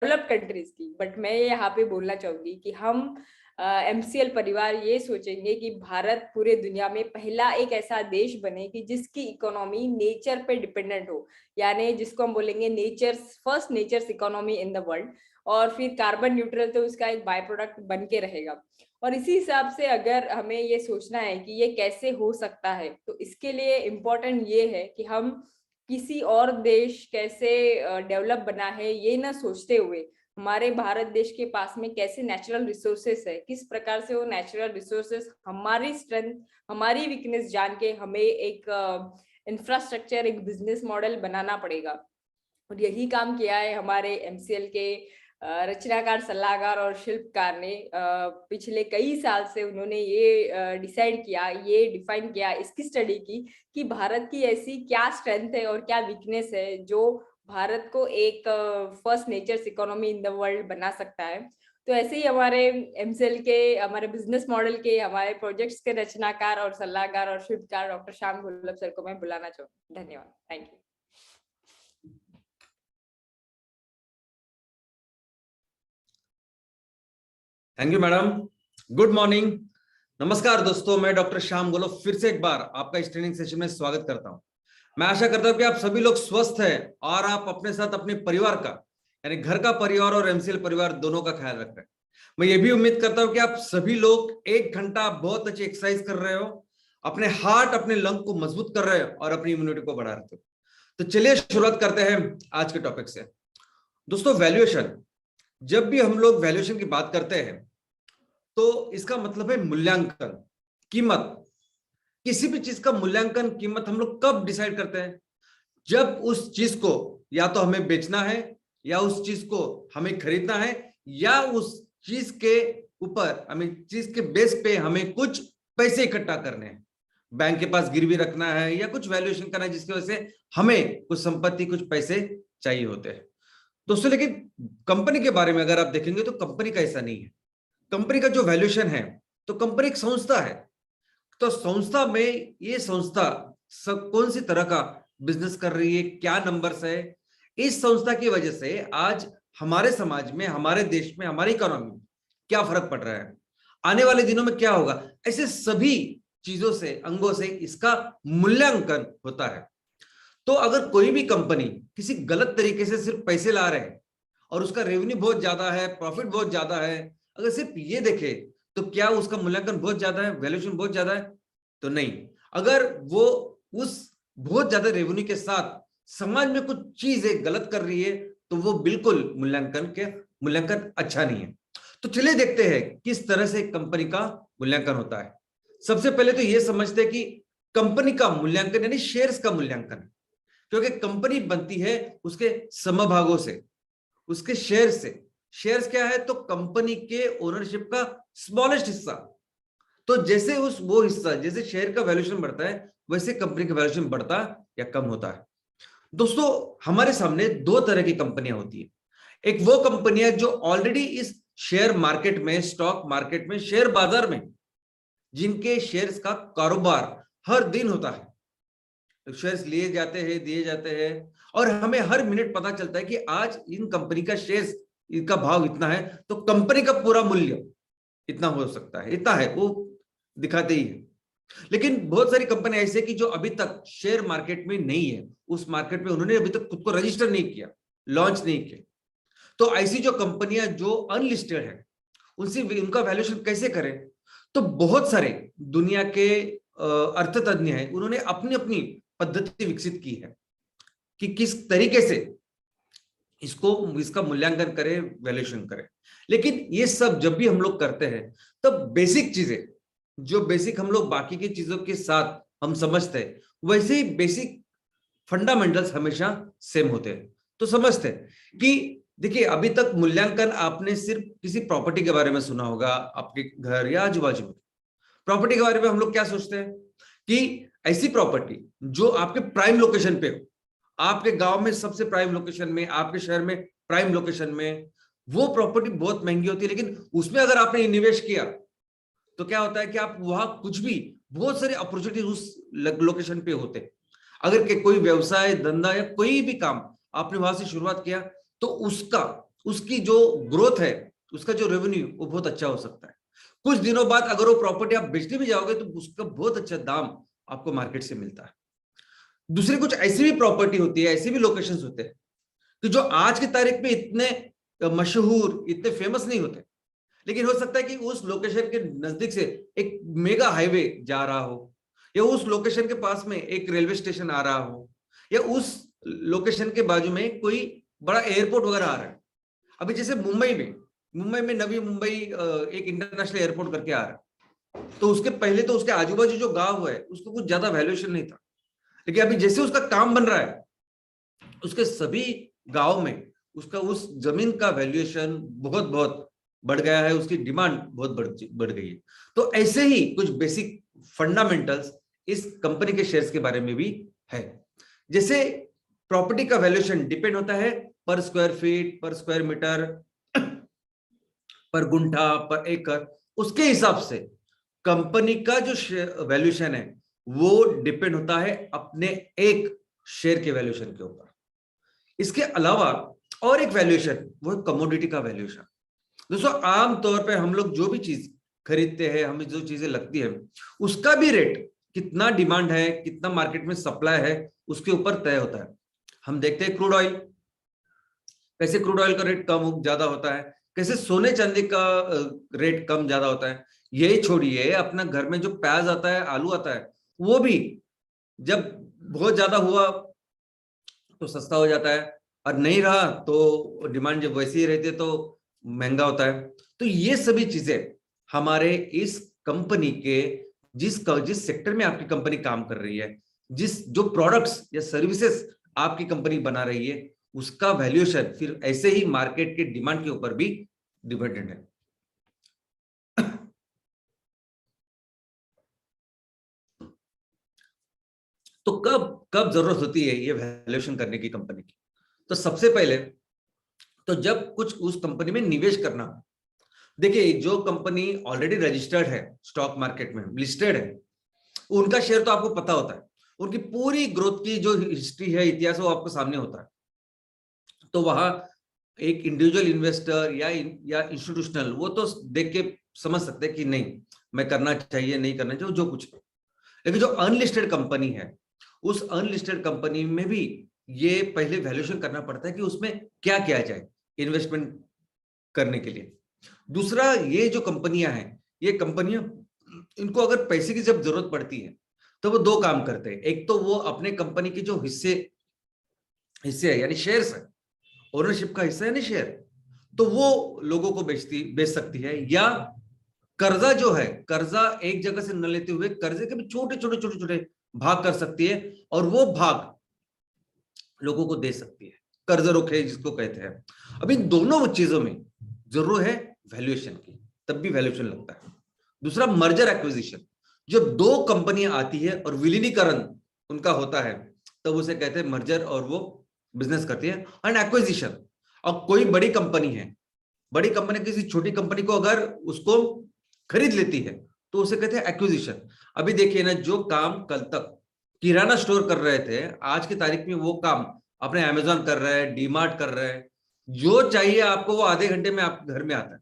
Developed countries की। But मैं यहाँ पे बोलना चाहूंगी कि हम एमसीएल परिवार ये सोचेंगे कि भारत पूरे दुनिया में पहला एक ऐसा देश बने कि जिसकी इकोनॉमी नेचर पे डिपेंडेंट हो, यानी जिसको हम बोलेंगे first nature's economy in the world. और फिर कार्बन न्यूट्रल तो उसका एक बाय प्रोडक्ट बन के रहेगा। और इसी हिसाब से अगर हमें ये सोचना है कि ये कैसे हो सकता है, तो इसके लिए इम्पोर्टेंट ये है कि हम किसी और देश कैसे डेवलप बना है ये ना सोचते हुए हमारे भारत देश के पास में कैसे नेचुरल रिसोर्सेस है, किस प्रकार से वो नेचुरल रिसोर्सेस हमारी स्ट्रेंथ, हमारी वीकनेस जान के हमें एक इंफ्रास्ट्रक्चर, एक बिजनेस मॉडल बनाना पड़ेगा। और यही काम किया है हमारे एमसीएल के रचनाकार, सलाहकार और शिल्पकार ने। पिछले कई साल से उन्होंने ये डिसाइड किया, ये डिफाइन किया, इसकी स्टडी की कि भारत की ऐसी क्या स्ट्रेंथ है और क्या वीकनेस है जो भारत को एक first nature's economy in the world बना सकता है। तो ऐसे ही हमारे एमसीएल के, हमारे बिजनेस मॉडल के, हमारे प्रोजेक्ट्स के रचनाकार और सलाहकार और शिल्पकार डॉक्टर श्याम घोलप सर को मैं बुलाना चाहूँ। धन्यवाद। Thank you. Thank you madam. Good morning, नमस्कार दोस्तों, मैं डॉक्टर श्याम घोलप फिर से एक बार आपका इस ट्रेनिंग सेशन में स्वागत करता हूं। मैं आशा करता हूं कि आप सभी लोग स्वस्थ हैं और आप अपने साथ अपने परिवार का, यानी घर का परिवार और एमसीएल परिवार दोनों का ख्याल रख रहे हैं। मैं ये भी उम्मीद करता हूं कि आप सभी लोग 1 घंटा बहुत अच्छी एक्सरसाइज कर रहे हो, अपने हार्ट, अपने लंग को मजबूत कर रहे हो और अपनी इम्यूनिटी को बढ़ा रहे हो। तो चलिए शुरुआत करते हैं आज के टॉपिक से। दोस्तों, वैल्यूएशन, जब भी हम लोग वैल्यूएशन की बात करते हैं तो इसका मतलब है मूल्यांकन, कीमत। किसी भी चीज का मूल्यांकन, कीमत हम लोग कब डिसाइड करते हैं? जब उस चीज को या तो हमें बेचना है, या उस चीज को हमें खरीदना है, या उस चीज के ऊपर, हमें चीज के बेस पे हमें कुछ पैसे इकट्ठा करने हैं, बैंक के पास गिरवी रखना है या कुछ वैल्यूएशन करना है जिसकी वजह से हमें कुछ संपत्ति, कुछ पैसे चाहिए होते हैं दोस्तों। लेकिन कंपनी के बारे में अगर आप देखेंगे तो कंपनी का ऐसा नहीं है। कंपनी का जो वैल्यूएशन है, तो कंपनी एक संस्था है। तो संस्था में ये संस्था सब कौन सी तरह का बिजनेस कर रही है, क्या नंबर्स है, इस संस्था की वजह से आज हमारे समाज में, हमारे देश में, हमारी इकोनॉमी में क्या फर्क पड़ रहा है, आने वाले दिनों में क्या होगा, ऐसे सभी चीजों से, अंगों से इसका मूल्यांकन होता है। तो अगर कोई भी कंपनी किसी गलत तरीके से सिर्फ पैसे ला रहे हैं और उसका रेवेन्यू बहुत ज्यादा है, प्रॉफिट बहुत ज्यादा है, अगर सिर्फ ये देखे तो क्या उसका मूल्यांकन बहुत ज्यादा है, वैल्यूएशन बहुत ज्यादा है? तो नहीं। अगर वो उस बहुत ज्यादा रेवेन्यू के साथ समाज में कुछ चीजें गलत कर रही है तो वो बिल्कुल मूल्यांकन अच्छा नहीं है। तो चलिए देखते हैं किस तरह से कंपनी का मूल्यांकन होता है। सबसे पहले तो ये समझते हैं कि कंपनी का मूल्यांकन यानी शेयर्स का मूल्यांकन है, क्योंकि कंपनी बनती है उसके समभागों से, उसके शेयर से। शेयर्स क्या है? तो कंपनी के ओनरशिप का स्मॉलेस्ट हिस्सा। तो जैसे वो हिस्सा, जैसे शेयर का वैल्यूएशन बढ़ता है, वैसे कंपनी का वैल्यूएशन बढ़ता या कम होता है। दोस्तों, हमारे सामने दो तरह की कंपनियां होती है। एक वो कंपनियां जो ऑलरेडी इस शेयर मार्केट में, स्टॉक मार्केट में, शेयर बाजार में, जिनके शेयर्स का कारोबार हर दिन होता है, शेयर्स लिए जाते हैं, दिए जाते हैं, और हमें हर मिनट पता चलता है कि आज इन कंपनी का शेयर्स, इनका भाव इतना है, तो कंपनी का पूरा मूल्य इतना हो सकता है, इतना है, वो दिखाते ही है। लेकिन बहुत सारी कंपनी ऐसे कि जो अभी तक शेयर मार्केट में नहीं है, उस मार्केट में उन्होंने अभी तक खुद को रजिस्टर नहीं किया, लॉन्च नहीं किया। तो ऐसी जो कंपनियां जो अनलिस्टेड है, उनसे उनका वैल्यूएशन कैसे करें? तो बहुत सारे दुनिया के अर्थतज्ञ हैं, उन्होंने अपनी अपनी पद्धति विकसित की है कि किस तरीके से इसका मूल्यांकन करें, वैल्यूएशन करें। लेकिन ये सब जब भी हम लोग करते हैं, तब बेसिक चीजें, जो बेसिक हम लोग बाकी की चीजों के साथ हम समझते हैं, वैसे ही बेसिक फंडामेंटल्स हमेशा सेम होते हैं। तो समझते हैं कि देखिए, अभी तक मूल्यांकन आपने सिर्फ किसी प्रॉपर्टी के बारे में सुना होगा, आपके घर या आजू बाजू में। प्रॉपर्टी के बारे में हम लोग क्या सोचते हैं कि ऐसी प्रॉपर्टी जो आपके प्राइम लोकेशन पे हो, आपके गांव में सबसे प्राइम लोकेशन में, आपके शहर में प्राइम लोकेशन में, वो प्रॉपर्टी बहुत महंगी होती है। लेकिन उसमें अगर आपने निवेश किया तो क्या होता है कि आप वहां कुछ भी, बहुत सारे अपॉर्चुनिटी उस लोकेशन पे होते हैं। अगर कोई व्यवसाय, धंधा या कोई भी काम आपने वहां से शुरुआत किया तो उसका उसकी जो ग्रोथ है, उसका जो रेवेन्यू वो बहुत अच्छा हो सकता है। कुछ दिनों बाद अगर वो प्रॉपर्टी आप बेचने भी जाओगे तो उसका बहुत अच्छा दाम आपको मार्केट से मिलता है। दूसरी कुछ ऐसी भी प्रॉपर्टी होती है, ऐसे भी लोकेशंस होते हैं कि जो आज की तारीख में इतने मशहूर, इतने फेमस नहीं होते, लेकिन हो सकता है कि उस लोकेशन के नजदीक से एक मेगा हाईवे जा रहा हो, या उस लोकेशन के पास में एक रेलवे स्टेशन आ रहा हो, या उस लोकेशन के बाजू में कोई बड़ा एयरपोर्ट वगैरह आ रहा है। अभी जैसे मुंबई में नवी मुंबई एक इंटरनेशनल एयरपोर्ट करके आ रहा है, तो उसके पहले तो उसके आजू बाजू जो गांव है उसको कुछ ज्यादा वैल्यूएशन नहीं था, लेकिन अभी जैसे उसका काम बन रहा है, उसके सभी गांव में उसका उस जमीन का वैल्यूएशन बहुत बहुत बढ़ गया है, उसकी डिमांड बहुत बढ़ गई है। तो ऐसे ही कुछ बेसिक फंडामेंटल्स इस कंपनी के शेयर्स के बारे में भी है। जैसे प्रॉपर्टी का वैल्यूएशन डिपेंड होता है पर स्क्वायर फीट, पर स्क्वायर मीटर, पर गुंठा, पर एकड़, उसके हिसाब से कंपनी का जो वैल्यूएशन है वो डिपेंड होता है अपने एक शेयर के वैल्यूएशन के ऊपर। इसके अलावा और एक वैल्यूएशन, वो है कमोडिटी का वैल्यूएशन। दोस्तों आमतौर पे हम लोग जो भी चीज खरीदते हैं, हमें जो चीजें लगती है, उसका भी रेट, कितना डिमांड है, कितना मार्केट में सप्लाई है, उसके ऊपर तय होता है। हम देखते हैं क्रूड ऑयल, कैसे क्रूड ऑयल का रेट कम ज्यादा होता है, कैसे सोने चांदी का रेट कम ज्यादा होता है। यही छोड़िए, अपना घर में जो प्याज आता है, आलू आता है, वो भी जब बहुत ज्यादा हुआ तो सस्ता हो जाता है, और नहीं रहा तो डिमांड जब वैसी ही रहती है तो महंगा होता है। तो ये सभी चीजें हमारे इस कंपनी के जिस सेक्टर में आपकी कंपनी काम कर रही है, जो प्रोडक्ट्स या सर्विसेज आपकी कंपनी बना रही है, उसका वैल्यूएशन फिर ऐसे ही मार्केट के डिमांड के ऊपर भी डिपेंडेंट है। तो कब कब जरूरत होती है ये वैल्यूएशन करने की कंपनी की? तो सबसे पहले तो जब कुछ उस कंपनी में निवेश करना। देखिए, जो कंपनी ऑलरेडी रजिस्टर्ड है, स्टॉक मार्केट में लिस्टेड है, उनका शेयर तो आपको पता होता है, उनकी पूरी ग्रोथ की जो हिस्ट्री है, इतिहास, वो आपको सामने होता है। तो वहां एक इंडिविजुअल इन्वेस्टर या इंस्टीट्यूशनल वो तो देख के समझ सकते हैं कि नहीं, मैं करना चाहिए, नहीं करना चाहिए, जो कुछ। लेकिन जो अनलिस्टेड कंपनी है, उस अनलिस्टेड कंपनी में भी ये पहले वैल्यूएशन करना पड़ता है कि उसमें क्या किया जाए इन्वेस्टमेंट करने के लिए। दूसरा, ये जो कंपनियां हैं, ये कंपनियां, इनको अगर पैसे की जब जरूरत पड़ती है तो वो दो काम करते हैं। एक तो वो अपने कंपनी की जो हिस्से है यानी शेयर्स है, ओनरशिप का हिस्सा यानी शेयर, तो वो लोगों को बेच सकती है, या कर्जा जो है, कर्जा एक जगह से न लेते हुए कर्जे के भी छोटे छोटे छोटे छोटे भाग कर सकती है, और वो भाग लोगों को दे सकती है, कर्ज रोके जिसको कहते हैं। अब इन दोनों चीजों में जरूर है वैल्यूएशन की, तब भी वैल्यूएशन लगता है। दूसरा, मर्जर एक्विजिशन, जब दो कंपनियां आती है और विलीनीकरण उनका होता है, तब उसे कहते हैं मर्जर, और वो बिजनेस करती है। एंड एक्विजिशन, और कोई बड़ी कंपनी है, बड़ी कंपनी किसी छोटी कंपनी को अगर उसको खरीद लेती है तो उसे कहते हैं एक्विजिशन। अभी देखिए ना, जो काम कल तक किराना स्टोर कर रहे थे, आज की तारीख में वो काम अपने अमेजोन कर रहे हैं, डीमार्ट कर रहे हैं। जो चाहिए आपको वो आधे घंटे में आप घर में आता है।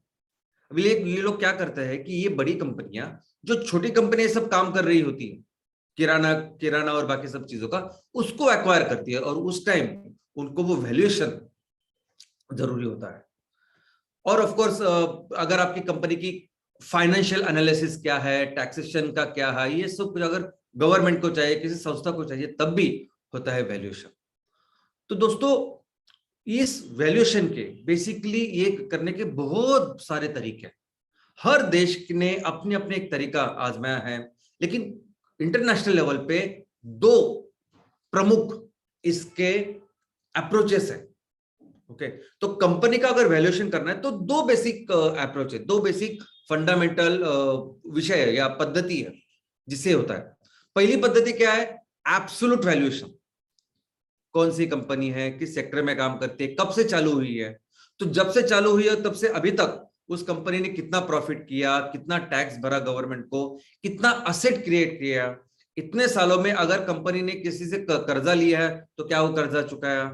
अभी ये लोग क्या करते हैं कि ये बड़ी कंपनियां, जो छोटी कंपनियां सब काम कर रही होती है, किराना और बाकी सब चीजों का, उसको एक्वायर करती है, और उस टाइम उनको वो वैल्यूएशन जरूरी होता है। और ऑफ कोर्स अगर आपकी कंपनी की फाइनेंशियल एनालिसिस क्या है, टैक्सेशन का क्या है, ये सब कुछ अगर गवर्नमेंट को चाहिए, किसी संस्था को चाहिए, तब भी होता है वैल्यूएशन। तो दोस्तों, इस वैल्यूएशन के बेसिकली ये करने के बहुत सारे तरीके हैं। हर देश ने अपने अपने एक तरीका आजमाया है, लेकिन इंटरनेशनल लेवल पे दो प्रमुख इसके अप्रोचेस है। ओके, तो कंपनी का अगर वैल्यूएशन करना है तो दो बेसिक अप्रोच है, दो बेसिक फंडामेंटल विषय है या पद्धति है जिससे होता है। पहली पद्धति क्या है? Absolute valuation. कौन सी कंपनी है, किस सेक्टर में काम करती है, कब से चालू हुई है, तो जब से चालू हुई है तब से अभी तक उस कंपनी ने कितना प्रॉफिट किया, कितना टैक्स भरा गवर्नमेंट को, कितना असेट क्रिएट किया, इतने सालों में अगर कंपनी ने किसी से कर्जा लिया है तो क्या वो कर्जा चुकाया,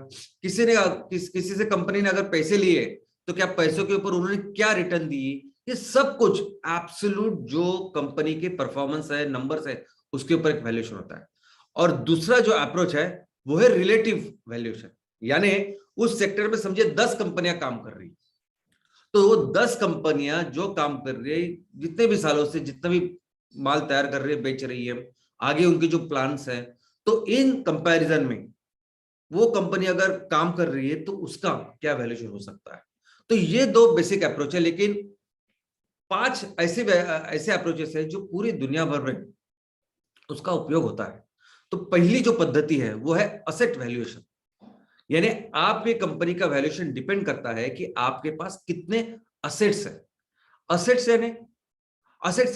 किसी से कंपनी ने अगर पैसे लिए तो क्या पैसों के ऊपर उन्होंने क्या रिटर्न दी, ये सब कुछ एब्सोल्यूट जो कंपनी के परफॉर्मेंस है, नंबर्स है, उसके ऊपर एक वैल्यूएशन होता है। और दूसरा जो अप्रोच है वो है रिलेटिव वैल्यूएशन, यानी उस सेक्टर में समझिए 10 कंपनियां काम कर रही, तो वो 10 कंपनियां जो काम कर रही है, जितने भी सालों से जितना भी माल तैयार कर रही है, बेच रही है, आगे उनके जो प्लान्स है, तो इन कंपैरिजन में वो कंपनी अगर काम कर रही है तो उसका क्या वैल्यूएशन हो सकता है। तो ये दो बेसिक अप्रोच है, लेकिन 5 ऐसे अप्रोचेस है जो पूरी दुनिया भर में उसका उपयोग होता है। तो पहली जो पद्धति है वो है असेट वैल्यूएशन, यानी आपकी कंपनी का वैल्यूएशन डिपेंड करता है कि आपके पास कितने असेट्स है। असेट्स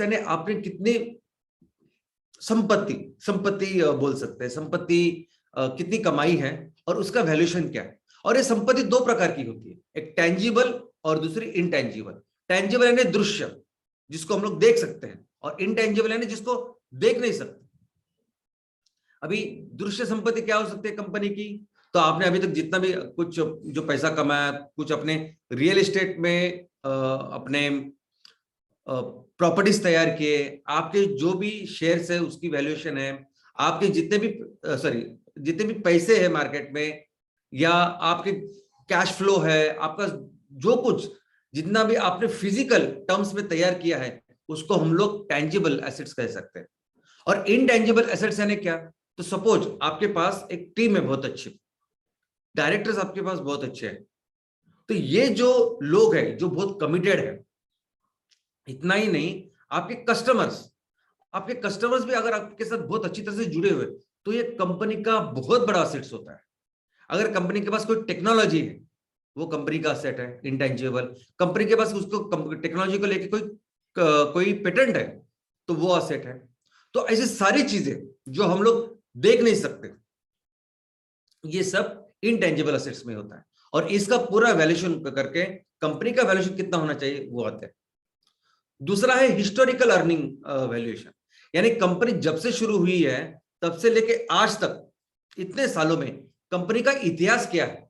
यानी आपने कितनी संपत्ति संपत्ति बोल सकते हैं, संपत्ति कितनी कमाई है और उसका वैल्यूएशन क्या है। और ये संपत्ति दो प्रकार की होती है, एक टेंजिबल और दूसरी इनटेंजिबल। टेंजिबल यानी दृश्य, जिसको हम लोग देख सकते हैं, और इनटेंजिबल यानी जिसको देख नहीं सकते। अभी दृश्य संपत्ति क्या हो सकती है कंपनी की, तो आपने अभी तक जितना भी कुछ जो पैसा कमाया, कुछ अपने रियल एस्टेट में अपने प्रॉपर्टीज तैयार किए, आपके जो भी शेयर्स है उसकी वैल्यूएशन है, आपके जितने भी पैसे है मार्केट में, या आपके कैश फ्लो है, आपका जो कुछ जितना भी आपने फिजिकल टर्म्स में तैयार किया है, उसको हम लोग टेंजिबल एसेट्स कह सकते हैं। और इनटेंजिबल एसेट्स यानी क्या, तो सपोज आपके पास एक टीम है बहुत अच्छी, डायरेक्टर्स आपके पास बहुत अच्छे हैं, तो ये जो लोग हैं जो बहुत कमिटेड है, इतना ही नहीं, आपके कस्टमर्स भी अगर आपके साथ बहुत अच्छी तरह से जुड़े हुए, तो ये कंपनी का बहुत बड़ा असेट्स होता है। अगर कंपनी के पास कोई टेक्नोलॉजी है, वो कंपनी का असेट है इंटेंजिबल। कंपनी के पास उसको टेक्नोलॉजी को लेके कोई पेटेंट है, तो वो असेट है। तो ऐसी सारी चीजें जो हम लोग देख नहीं सकते, ये सब इनटेंजिबल असेट्स में होता है, और इसका पूरा वैल्यूएशन करके कंपनी का वैल्यूएशन कितना होना चाहिए वो आता है। दूसरा है हिस्टोरिकल अर्निंग वैल्यूएशन, यानी कंपनी जब से शुरू हुई है तब से लेके आज तक, इतने सालों में कंपनी का इतिहास क्या है,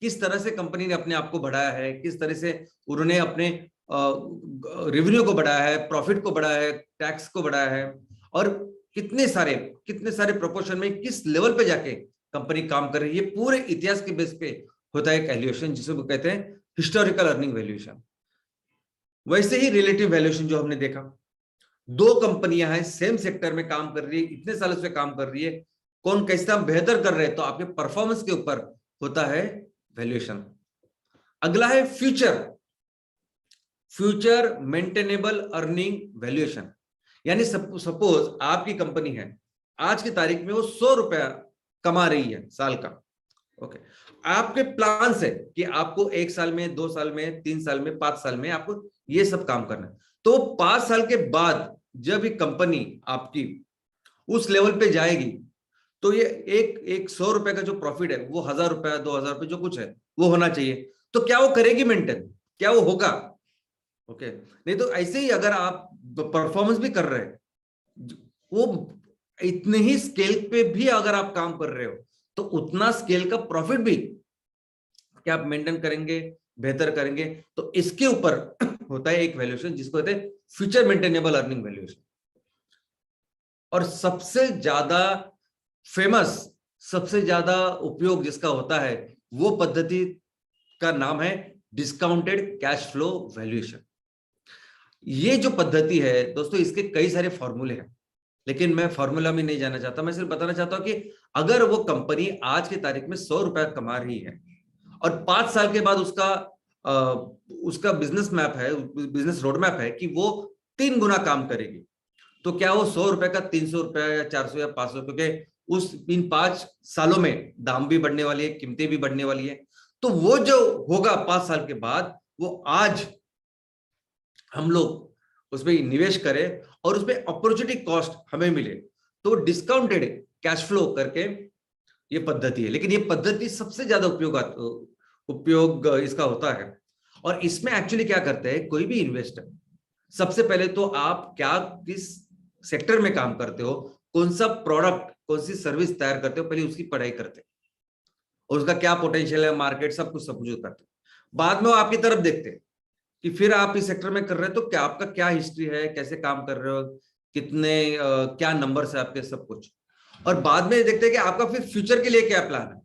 किस तरह से कंपनी ने अपने आप को बढ़ाया है, किस तरह से उन्होंने अपने रेवेन्यू को बढ़ाया है, प्रॉफिट को बढ़ाया है, टैक्स को बढ़ाया है, और कितने सारे प्रोपोर्शन में किस लेवल पे जाके कंपनी काम कर रही है, पूरे इतिहास के बेस पे होता है एक वैल्यूएशन, जिसे वो कहते हैं हिस्टोरिकल अर्निंग वैल्यूएशन। वैसे ही रिलेटिव वैल्यूएशन जो हमने देखा, दो कंपनियां हैं सेम सेक्टर में काम कर रही है, इतने सालों से काम कर रही है, कौन कैसा बेहतर कर रहे हैं, तो आपके परफॉर्मेंस के ऊपर होता है वैल्यूएशन। अगला है फ्यूचर मेंटेनेबल अर्निंग वैल्यूएशन, यानी सपोज आपकी कंपनी है, आज की तारीख में वो 100 रुपया कमा रही है साल का, ओके, आपके प्लान है कि आपको 1 साल में, 2 साल में, 3 साल में, 5 साल में आपको ये सब काम करना है। तो 5 साल के बाद जब ये कंपनी आपकी उस लेवल पे जाएगी, तो ये एक 100 रुपए का जो प्रॉफिट है वो 1000 रुपया, 2000 रुपये जो कुछ है वो होना चाहिए। तो क्या वो करेगी मेंटेन, क्या वो होगा, ओके, नहीं तो ऐसे ही अगर आप परफॉर्मेंस भी कर रहे हैं, वो इतने ही स्केल पे भी अगर आप काम कर रहे हो, तो उतना स्केल का प्रॉफिट भी क्या आप मेंटेन करेंगे, बेहतर करेंगे। तो इसके ऊपर होता है एक वैल्यूएशन जिसको कहते हैं फ्यूचर मेंटेनेबल अर्निंग वैल्यूएशन। और सबसे ज्यादा फेमस, सबसे ज्यादा उपयोग जिसका होता है, वो पद्धति का नाम है डिस्काउंटेड कैश फ्लो वैल्यूएशन। ये जो पद्धति है दोस्तों, इसके कई सारे फॉर्मूले हैं, लेकिन मैं फॉर्मूला में नहीं जाना चाहता। मैं सिर्फ बताना चाहता हूं कि अगर वो कंपनी आज की तारीख में 100 रुपया कमा रही है और 5 साल के बाद उसका बिजनेस मैप है, बिजनेस रोड मैप है कि वो 3 गुना काम करेगी, तो क्या वो 100 रुपए का 300 रुपया या 400 या 500, क्योंकि उस इन 5 सालों में दाम भी बढ़ने वाली है, कीमतें भी बढ़ने वाली है, तो वो जो होगा 5 साल के बाद, वो आज हम लोग उसमें निवेश करें और उसमें अपॉर्चुनिटी कॉस्ट हमें मिले, तो डिस्काउंटेड कैश फ्लो करके ये पद्धति है। लेकिन ये पद्धति सबसे ज्यादा उपयोग इसका होता है। और इसमें एक्चुअली क्या करते हैं, कोई भी इन्वेस्टर, सबसे पहले तो आप किस सेक्टर में काम करते हो, कौन सा प्रोडक्ट, कौन सी सर्विस तैयार करते हो, पहले उसकी पढ़ाई करते हैं, और उसका क्या पोटेंशियल है मार्केट, सब कुछ करते हैं। बाद में वो आपकी तरफ देखते हैं कि फिर आप इस सेक्टर में कर रहे हैं तो क्या आपका क्या हिस्ट्री है, कैसे काम कर रहे हो, कितने क्या नंबर्स है आपके, सब कुछ। और बाद में देखते हैं कि आपका फिर फ्यूचर के लिए क्या प्लान है।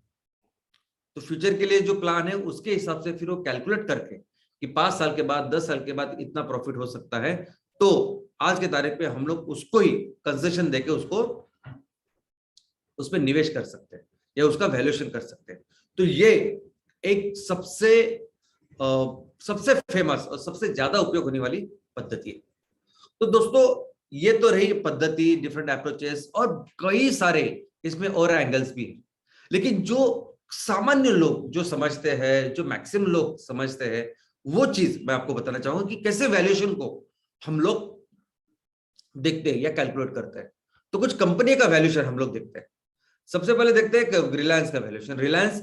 तो फ्यूचर के लिए जो प्लान है उसके हिसाब से फिर वो कैलकुलेट करके कि 5 साल के बाद, 10 साल के बाद इतना प्रॉफिट हो सकता है, तो आज के तारीख पे हम लोग उसको ही कंसेशन देके उसको उसमें निवेश कर सकते हैं या उसका वैल्यूएशन कर सकते हैं। तो ये एक सबसे फेमस और सबसे ज्यादा उपयोग होने वाली पद्धति है। तो दोस्तों ये तो रही पद्धति, डिफरेंट अप्रोचेस, और कई सारे इसमें और एंगल्स भी हैं। लेकिन जो सामान्य लोग जो समझते हैं, जो मैक्सिमम लोग समझते हैं, वो चीज मैं आपको बताना चाहूंगा कि कैसे वैल्यूएशन को हम लोग देखते हैं या कैलकुलेट करते हैं। तो कुछ कंपनी का वैल्यूएशन हम लोग देखते हैं। सबसे पहले देखते हैं रिलायंस का वैल्यूएशन। रिलायंस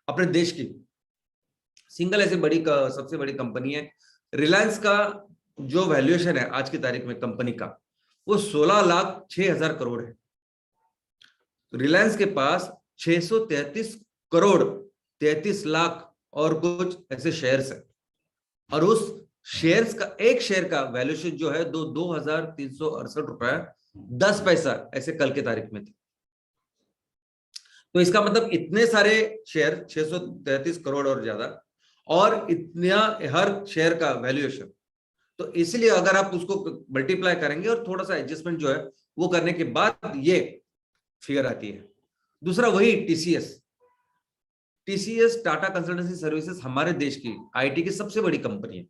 अपने देश की सिंगल ऐसी सबसे बड़ी कंपनी है। रिलायंस का जो वैल्यूएशन है आज की तारीख में कंपनी का, वो 16,06,000 करोड़ है। रिलायंस के पास 633 करोड़ 33 लाख और कुछ ऐसे शेयर्स है, और उस शेयर्स का एक शेयर का वैल्यूएशन जो है 2,368 रुपए 10 पैसा ऐसे कल की तारीख में थी। तो इसका मतलब इतने सारे शेयर, 633 करोड़ और ज्यादा, और इतना हर शेयर का वैल्यूएशन, तो इसलिए अगर आप उसको मल्टीप्लाई करेंगे और थोड़ा सा एडजस्टमेंट जो है वो करने के बाद ये फिगर आती है। दूसरा वही टीसीएस टाटा कंसल्टेंसी सर्विसेज हमारे देश की आईटी की सबसे बड़ी कंपनी है,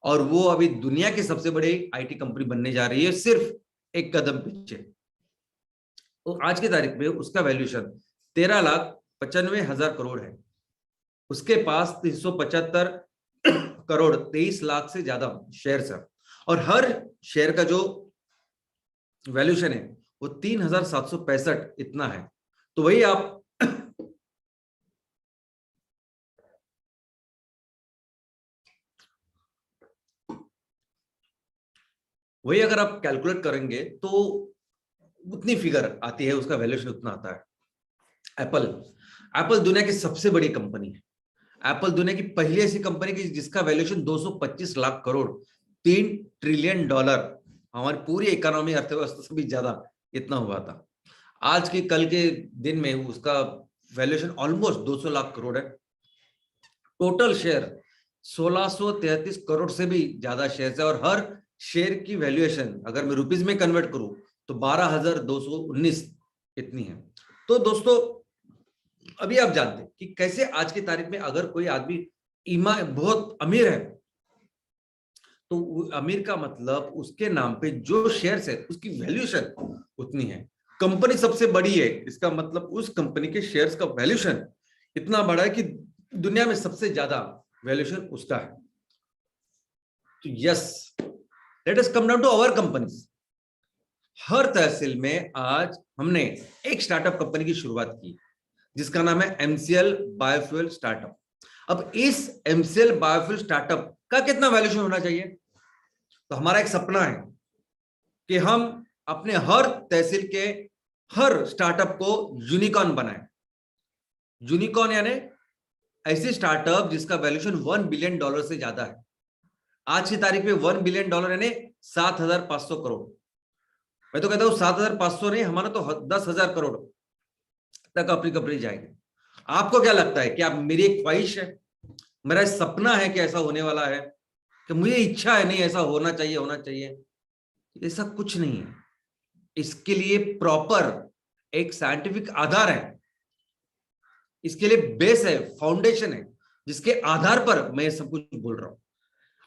और वो अभी दुनिया की सबसे बड़ी आईटी कंपनी बनने जा रही है, सिर्फ एक कदम पीछे। तो आज की तारीख में उसका वैल्यूएशन 13,95,000 करोड़ है। उसके पास 375 करोड़ 23 लाख से ज्यादा शेयर्स है, और हर शेयर का जो वैल्यूएशन है वो 3,765 इतना है। तो वही आप वही अगर आप कैलकुलेट करेंगे तो उतनी फिगर आती है, उसका वैल्यूएशन उतना आता है। एप्पल दुनिया की सबसे बड़ी कंपनी है। एप्पल दुनिया की पहली ऐसी कंपनी की जिसका वैल्यूएशन 225 लाख करोड़, $3 ट्रिलियन, हमारी पूरी इकोनॉमी, अर्थव्यवस्था से भी ज्यादा इतना हुआ था। आज के कल के दिन में उसका वैल्यूएशन ऑलमोस्ट 200 लाख करोड़ है। टोटल शेयर 1633 करोड़ से भी ज्यादा शेयर है, और हर शेयर की वैल्यूएशन अगर मैं रुपीज में कन्वर्ट करूं तो 12,219 इतनी है। तो दोस्तों अभी आप जानते हैं कि कैसे आज की तारीख में अगर कोई आदमी बहुत अमीर है, तो अमीर का मतलब उसके नाम पे जो शेयर्स है उसकी वैल्यूएशन उतनी है। कंपनी सबसे बड़ी है, इसका मतलब उस कंपनी के शेयर्स का वैल्यूएशन इतना बड़ा है कि दुनिया में सबसे ज्यादा वैल्यूएशन उसका है। तो yes, let us come down to our companies. हर तहसील में आज हमने एक स्टार्टअप कंपनी की शुरुआत की जिसका नाम है एमसीएल बायोफ्यूल स्टार्टअप। अब इस एमसीएल बायोफ्यूल स्टार्टअप का कितना वैल्यूएशन होना चाहिए? तो हमारा एक सपना है कि हम अपने हर तहसील के हर स्टार्टअप को यूनिकॉर्न बनाएं। यूनिकॉर्न यानी ऐसी स्टार्टअप जिसका वैल्यूएशन $1 बिलियन से ज्यादा है। आज की तारीख में $1 बिलियन यानी 7,500 करोड़। मैं तो कहता हूं 7,500 नहीं, हमारा तो 10,000 करोड़ तक अपनी कंपनी जाएगी। आपको क्या लगता है? कि आप, मेरी एक ख्वाहिश है, मेरा सपना है कि ऐसा होने वाला है, कि मुझे इच्छा है, नहीं ऐसा होना चाहिए होना चाहिए, ऐसा कुछ नहीं है। इसके लिए प्रॉपर एक साइंटिफिक आधार है, इसके लिए बेस है, फाउंडेशन है, जिसके आधार पर मैं सब कुछ बोल रहा हूं।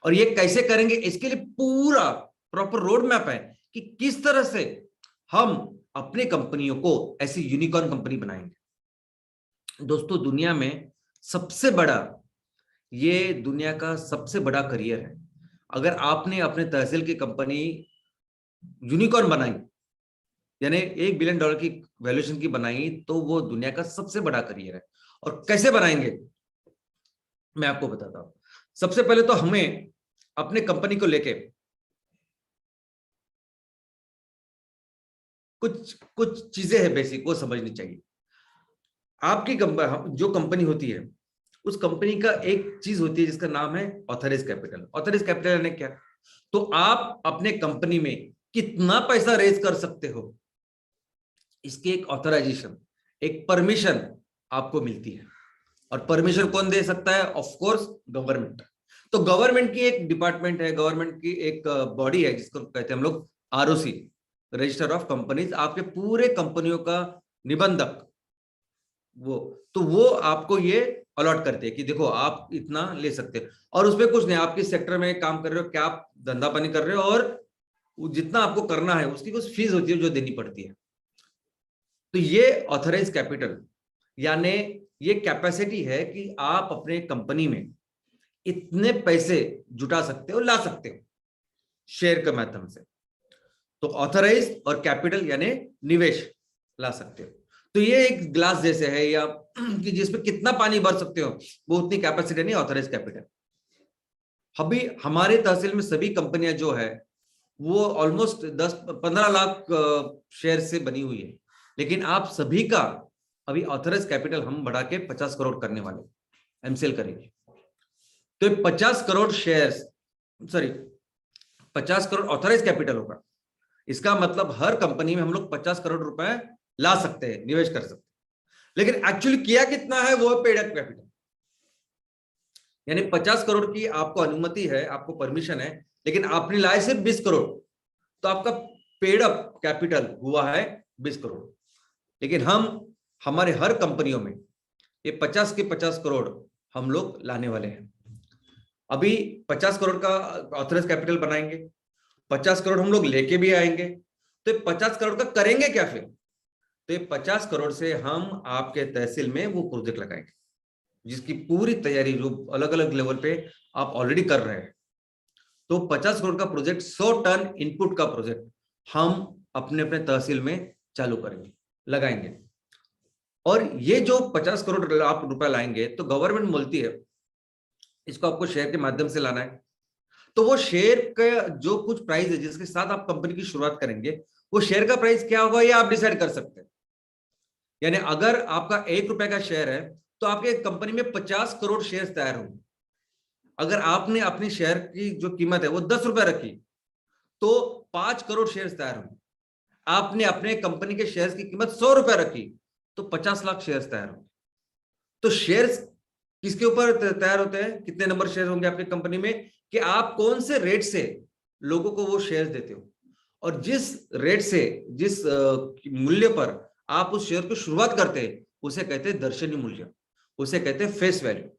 और ये कैसे करेंगे, इसके लिए पूरा प्रॉपर रोड मैप है कि किस तरह से हम अपने कंपनियों को ऐसी यूनिकॉर्न कंपनी बनाएंगे। दोस्तों दुनिया में सबसे बड़ा, ये दुनिया का सबसे बड़ा करियर है। अगर आपने अपने तहसील की कंपनी यूनिकॉर्न बनाई, यानी $1 बिलियन की वैल्यूएशन की बनाई, तो वो दुनिया का सबसे बड़ा करियर है। और कैसे बनाएंगे मैं आपको बताता हूं। सबसे पहले तो हमें अपने कंपनी को लेके कुछ चीजें हैं बेसिक, वो समझनी चाहिए। आपकी जो कंपनी होती है उस कंपनी का एक चीज होती है जिसका नाम है ऑथराइज कैपिटल। ऑथराइज कैपिटल यानी क्या? तो आप अपने कंपनी में कितना पैसा रेज कर सकते हो, इसकी एक ऑथराइजेशन, एक परमिशन आपको मिलती है। और परमिशन कौन दे सकता है? Of course government. तो गवर्नमेंट की एक डिपार्टमेंट है, गवर्नमेंट की एक बॉडी है जिसको कहते हैं हम लोग आरओसी, रजिस्टर ऑफ कंपनीज। आपके पूरे कंपनियों का निबंधक, वो आपको ये अलॉट करते हैं कि देखो आप इतना ले सकते हो। और उसमें कुछ नहीं, आप किस सेक्टर में काम कर रहे हो, क्या आप धंधा पानी कर रहे हो, और जितना आपको करना है उसकी कुछ फीस होती है जो देनी पड़ती है। तो ये ऑथराइज कैपिटल यानी ये कैपेसिटी है कि आप अपने कंपनी में इतने पैसे जुटा सकते हो, ला सकते हो शेयर के माध्यम से। तो ऑथराइज और कैपिटल यानी निवेश ला सकते हो। तो ये एक ग्लास जैसे है, या कि जिसमें कितना पानी भर सकते हो वो उतनी कैपेसिटी नहीं, ऑथराइज कैपिटल। अभी हमारे तहसील में सभी कंपनियां जो है वो ऑलमोस्ट 10-15 लाख शेयर से बनी हुई है, लेकिन आप सभी का अभी ऑथराइज कैपिटल हम बढ़ा के 50 करोड़ करने वाले, एमसीएल करेंगे। तो 50 crore shares, sorry 50 crore authorise capital होगा। इसका मतलब हर कंपनी में हम लोग 50 करोड़ रुपए ला सकते हैं, निवेश कर सकते हैं। लेकिन एक्चुअली किया कितना है वो पेड अप कैपिटल, यानी 50 करोड़ की आपको अनुमति है, आपको परमिशन है, लेकिन आपने लाए सिर्फ 20 करोड़, तो आपका पेड अप कैपिटल हुआ है 20 करोड़। लेकिन हम हमारे हर कंपनियों में ये 50 के 50 करोड़ हम लोग लाने वाले हैं। अभी 50 करोड़ का ऑथराइज कैपिटल बनाएंगे, 50 करोड़ हम लोग लेके भी आएंगे। तो 50 करोड़ का करेंगे क्या फिर? तो ये 50 करोड़ से हम आपके तहसील में वो प्रोजेक्ट लगाएंगे जिसकी पूरी तैयारी जो अलग अलग लेवल पे आप ऑलरेडी कर रहे हैं। तो 50 करोड़ का प्रोजेक्ट, 100 टन इनपुट का प्रोजेक्ट हम अपने अपने तहसील में चालू करेंगे, लगाएंगे। और ये जो 50 करोड़ आप रुपया लाएंगे तो गवर्नमेंट बोलती है इसको आपको शेयर के माध्यम से लाना है। तो वो शेयर का जो कुछ प्राइस है जिसके साथ आप कंपनी की शुरुआत करेंगे, वो शेयर का प्राइस क्या होगा ये आप डिसाइड कर सकते हैं। यानी अगर आपका 1 रुपए का शेयर है तो आपके कंपनी में 50 करोड़ शेयर तैयार होंगे। अगर आपने अपनी शेयर की जो कीमत है वो 10 रुपए रखी तो 5 करोड़ शेयर तैयार होंगे। आपने अपने कंपनी के शेयर की कीमत 100 रुपए रखी तो 50 लाख शेयर तैयार होंगे। तो शेयर्स किसके ऊपर तैयार होते हैं, कितने नंबर शेयर होंगे आपकी कंपनी में, कि आप कौन से रेट से लोगों को वो शेयर देते हो, और जिस रेट से, जिस मूल्य पर आप उस शेयर को शुरुआत करते हैं उसे कहते हैं दर्शनीय मूल्य, उसे कहते हैं फेस वैल्यू।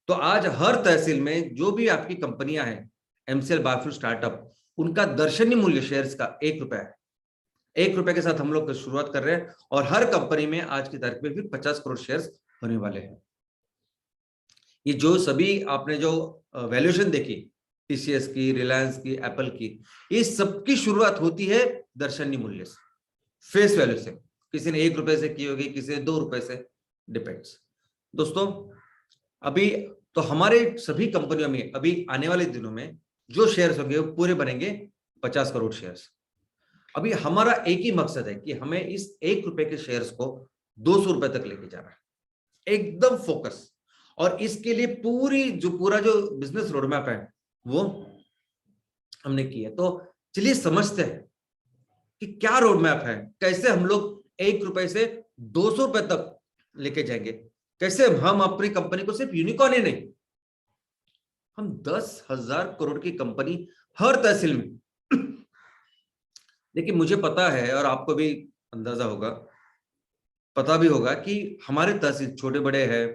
तो आज हर तहसील में जो भी आपकी कंपनियां हैं एमसीएल बायोफ्यूल स्टार्टअप, उनका दर्शनीय मूल्य शेयर्स का 1 रुपया है। 1 रुपए के साथ हम लोग शुरुआत कर रहे हैं और हर कंपनी में आज की तारीख में भी 50 करोड़ शेयर्स होने वाले हैं। ये जो सभी आपने जो वैल्यूएशन देखी, टीसीएस की, रिलायंस की, एप्पल की, ये सबकी शुरुआत होती है दर्शनीय मूल्य से, फेस वैल्यू से। किसी ने 1 रुपए से की होगी, किसी ने 2 रुपए से, डिपेंड्स। दोस्तों अभी तो हमारे सभी कंपनियों में अभी आने वाले दिनों में जो शेयर्स होंगे वो पूरे बनेंगे 50 करोड़ शेयर्स। अभी हमारा एक ही मकसद है कि हमें इस 1 रुपए के शेयर्स को 200 रुपए तक लेके जाना है, एकदम फोकस। और इसके लिए पूरा जो बिजनेस रोडमैप है वो हमने की है। तो चलिए समझते हैं कि क्या रोडमैप है, कैसे हम लोग 1 रुपए से 200 रुपए तक लेके जाएंगे, कैसे हम अपनी कंपनी को सिर्फ यूनिकॉर्न ही नहीं, हम 10,000 करोड़ की कंपनी हर तहसील में लेकिन मुझे पता है और आपको भी अंदाजा होगा, पता भी होगा कि हमारे तहसील छोटे बड़े हैं।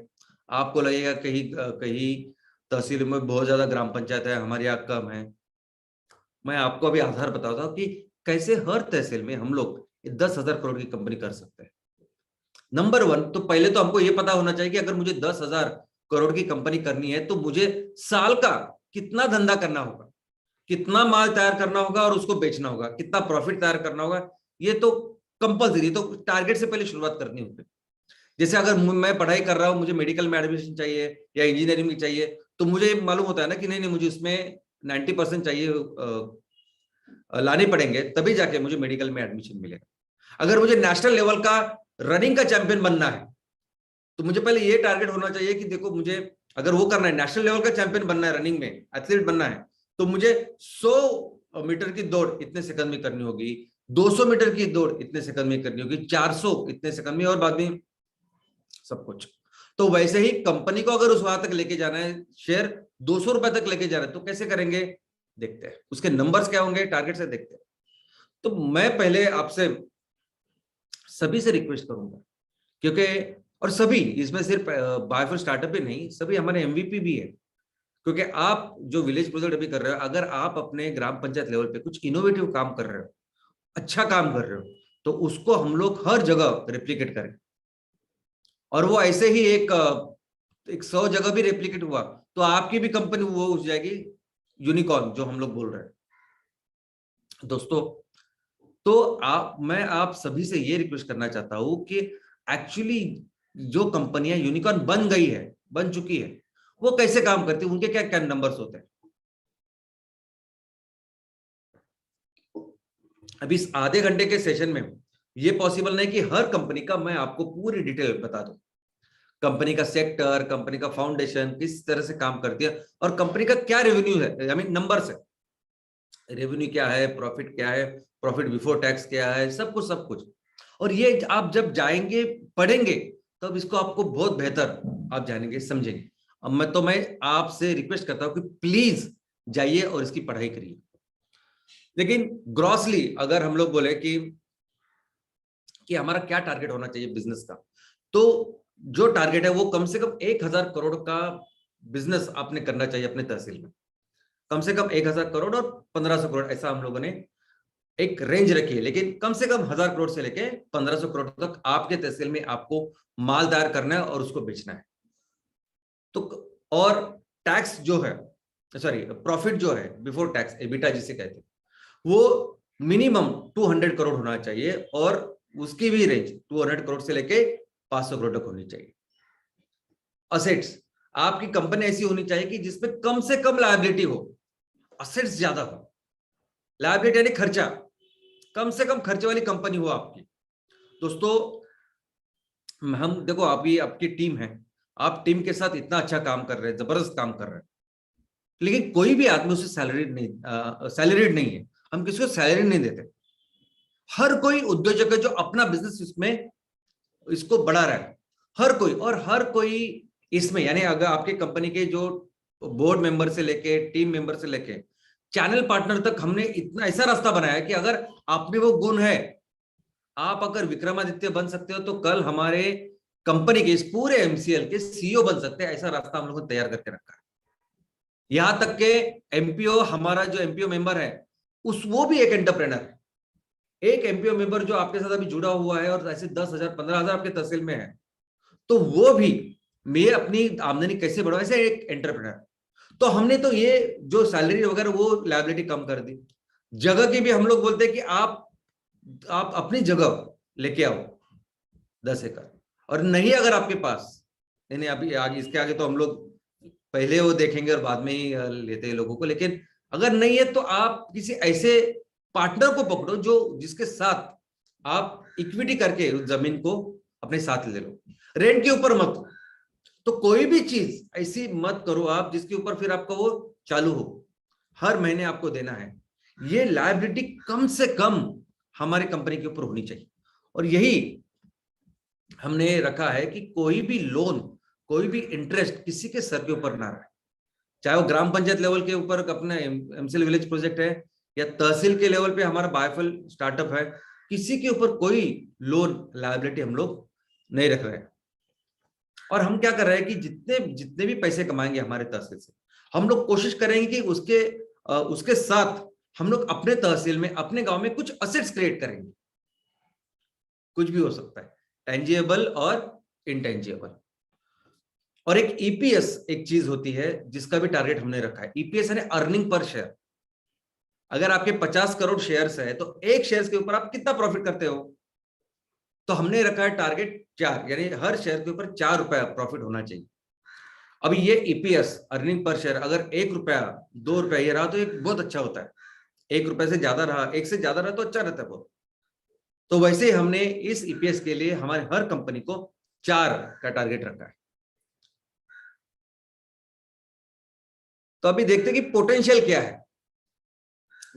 आपको लगेगा कहीं कहीं तहसील में बहुत ज्यादा ग्राम पंचायत है, हमारे यहाँ कम है। मैं आपको अभी आधार बताता हूँ कि कैसे हर तहसील में हम लोग 10,000 करोड़ की कंपनी कर सकते हैं। नंबर 1 तो पहले तो हमको ये पता होना चाहिए कि अगर मुझे 10,000 करोड़ की कंपनी करनी है तो मुझे साल का कितना धंधा करना होगा, कितना माल तैयार करना होगा और उसको बेचना होगा, कितना प्रॉफिट तैयार करना होगा। ये तो कंपल्सरी, तो टारगेट से पहले शुरुआत करनी होगी। जैसे अगर मैं पढ़ाई कर रहा हूँ, मुझे मेडिकल में एडमिशन चाहिए या इंजीनियरिंग में चाहिए, तो मुझे मालूम होता है ना कि नहीं मुझे इसमें 90% चाहिए, लाने पड़ेंगे तभी जाके मुझे मेडिकल में एडमिशन मिलेगा। अगर मुझे नेशनल लेवल का रनिंग का चैंपियन बनना है तो मुझे पहले ये टारगेट होना चाहिए कि देखो मुझे अगर वो करना है, नेशनल लेवल का चैंपियन बनना है, रनिंग में एथलीट बनना है, तो मुझे 100 मीटर की दौड़ इतने सेकंड में करनी होगी, 200 मीटर की दौड़ इतने सेकंड में करनी होगी, 400 इतने सेकंड में, और बाद में सब कुछ। तो वैसे ही कंपनी को अगर उस वहां तक लेके जाना है, शेयर 200 रुपए तक लेके जाना है, तो कैसे करेंगे देखते हैं, उसके नंबर्स क्या होंगे, टारगेट से देखते हैं। तो मैं पहले आपसे सभी से रिक्वेस्ट करूंगा, क्योंकि और सभी इसमें सिर्फ बायोफुल स्टार्टअप ही नहीं, सभी हमारे एमवीपी भी है, क्योंकि आप जो विलेज प्रोजेक्ट अभी कर रहे हो, अगर आप अपने ग्राम पंचायत लेवल पे कुछ इनोवेटिव काम कर रहे हो, अच्छा काम कर रहे हो, तो उसको हम लोग हर जगह रेप्लिकेट करें। और वो ऐसे ही एक 100 जगह भी रेप्लिकेट हुआ तो आपकी भी कंपनी वो हो जाएगी यूनिकॉर्न, जो हम लोग बोल रहे हैं दोस्तों। तो मैं आप सभी से ये रिक्वेस्ट करना चाहता हूं कि एक्चुअली जो कंपनियां यूनिकॉर्न बन गई है, बन चुकी है, वो कैसे काम करती है, उनके क्या क्या नंबर्स होते हैं। अभी इस आधे घंटे के सेशन में ये पॉसिबल नहीं कि हर कंपनी का मैं आपको पूरी डिटेल बता दूं, कंपनी का सेक्टर, कंपनी का फाउंडेशन किस तरह से काम करती है, और कंपनी का क्या रेवेन्यू है, आई मीन नंबर्स है, रेवेन्यू क्या है, प्रॉफिट क्या है, प्रॉफिट बिफोर टैक्स क्या है, सब कुछ सब कुछ। और ये आप जब जाएंगे पढ़ेंगे तब इसको आपको बहुत बेहतर आप जानेंगे समझेंगे। अब मैं आपसे रिक्वेस्ट करता हूं कि प्लीज जाइए और इसकी पढ़ाई करिए। लेकिन ग्रॉसली अगर हम लोग बोले कि हमारा क्या टारगेट होना चाहिए बिजनेस का, तो जो टारगेट है वो कम से कम 1000 करोड़ का बिजनेस आपने करना चाहिए अपने तहसील में। कम से कम 1000 करोड़ और 1500 करोड़, ऐसा हम लोगों ने एक रेंज रखी है। लेकिन कम से कम 1000 करोड़ से लेके 1500 करोड़ तक आपके तहसील में आपको माल तैयार करना है और उसको बेचना है। तो और टैक्स जो है, सॉरी प्रॉफिट जो है बिफोर टैक्स, एबिटा जिसे कहते हैं, वो मिनिमम 200 करोड़ होना चाहिए, और उसकी भी रेंज 200 करोड़ से लेके 500 करोड़ तक होनी चाहिए। असेट्स, आपकी कंपनी ऐसी होनी चाहिए कि जिसमें कम से कम लायबिलिटी हो, असेट्स ज्यादा हो। लायबिलिटी यानी खर्चा, कम से कम खर्चे वाली कंपनी हो आपकी। दोस्तों हम देखो, आपकी टीम है, आप टीम के साथ इतना अच्छा काम कर रहे हैं, जबरदस्त काम कर रहे हैं, लेकिन कोई भी आदमी उसे सैलरीड नहीं है, हम किसी को सैलरी नहीं देते। हर कोई उद्योजक है जो अपना बिजनेस इसमें इसको बढ़ा रहा है, हर कोई। और हर कोई इसमें, यानी अगर आपके कंपनी के जो बोर्ड मेंबर से लेके टीम मेंबर से लेके चैनल पार्टनर तक, हमने इतना ऐसा रास्ता बनाया कि अगर आप में वो गुण है, आप अगर विक्रमादित्य बन सकते हो, तो कल हमारे कंपनी के इस पूरे एमसीएल के सीईओ बन सकते हैं। ऐसा रास्ता हम लोगों ने तैयार करके रखा है। यहां तक के एमपीओ, हमारा जो एमपीओ मेंबर है वो भी एक एंटरप्रेनर है। एक एमपीओ मेंबर जो आपके साथ अभी जुड़ा हुआ है और ऐसे 10,000 15,000 आपके तहसील में है, तो वो भी मैं अपनी आमदनी कैसे बढ़ाऊं, ऐसे एक एंटरप्रेनर। तो हमने तो ये जो सैलरी वगैरह वो लायबिलिटी कम कर दी। जगह की भी हम लोग बोलते हैं कि आप अपनी जगह लेके आओ 10 एकड़, और नहीं अगर आपके पास, नहीं अभी आगे इसके आगे तो हम लोग पहले वो देखेंगे और बाद में ही लेते हैं लोगों को। लेकिन अगर नहीं है तो आप किसी ऐसे पार्टनर को पकड़ो जो जिसके साथ आप इक्विटी करके उस जमीन को अपने साथ ले लो। रेंट के ऊपर मत, तो कोई भी चीज ऐसी मत करो आप जिसके ऊपर फिर आपका वो चालू हो, हर महीने आपको देना है। ये लायबिलिटी कम से कम हमारी कंपनी के ऊपर होनी चाहिए। और यही हमने रखा है कि कोई भी लोन, कोई भी इंटरेस्ट किसी के सर के ऊपर ना रहे, चाहे वो ग्राम पंचायत लेवल के ऊपर अपना एमसीएल विलेज प्रोजेक्ट है, या तहसील के लेवल पे हमारा बायोफुल स्टार्टअप है, किसी के ऊपर कोई लोन लायबिलिटी हम लोग नहीं रख रहे हैं। और हम क्या कर रहे हैं कि जितने जितने भी पैसे कमाएंगे हमारे तहसील से, हम लोग कोशिश करेंगे कि उसके साथ हम लोग अपने तहसील में, अपने गांव में कुछ असेट्स क्रिएट करेंगे। कुछ भी हो सकता है, टेंजिबल और इनटेंजिबल। और एक ईपीएस एक चीज होती है जिसका भी टारगेट हमने रखा है। ईपीएस यानी अर्निंग पर शेयर। अगर आपके 50 करोड़ शेयर्स है तो एक शेयर के ऊपर आप कितना प्रॉफिट करते हो, तो हमने रखा है टारगेट 4, यानी हर शेयर के ऊपर 4 रुपया प्रॉफिट होना चाहिए। अभी ये ईपीएस अर्निंग पर शेयर अगर 1 रुपया 2 रुपया ये रहा तो एक बहुत अच्छा होता है। 1 रुपए से ज्यादा रहा, 1 से ज्यादा रहा तो अच्छा रहता है बहुत। तो वैसे हमने इस ईपीएस के लिए हमारे हर कंपनी को 4 का टारगेट रखा है। तो अभी देखते हैं कि पोटेंशियल क्या है।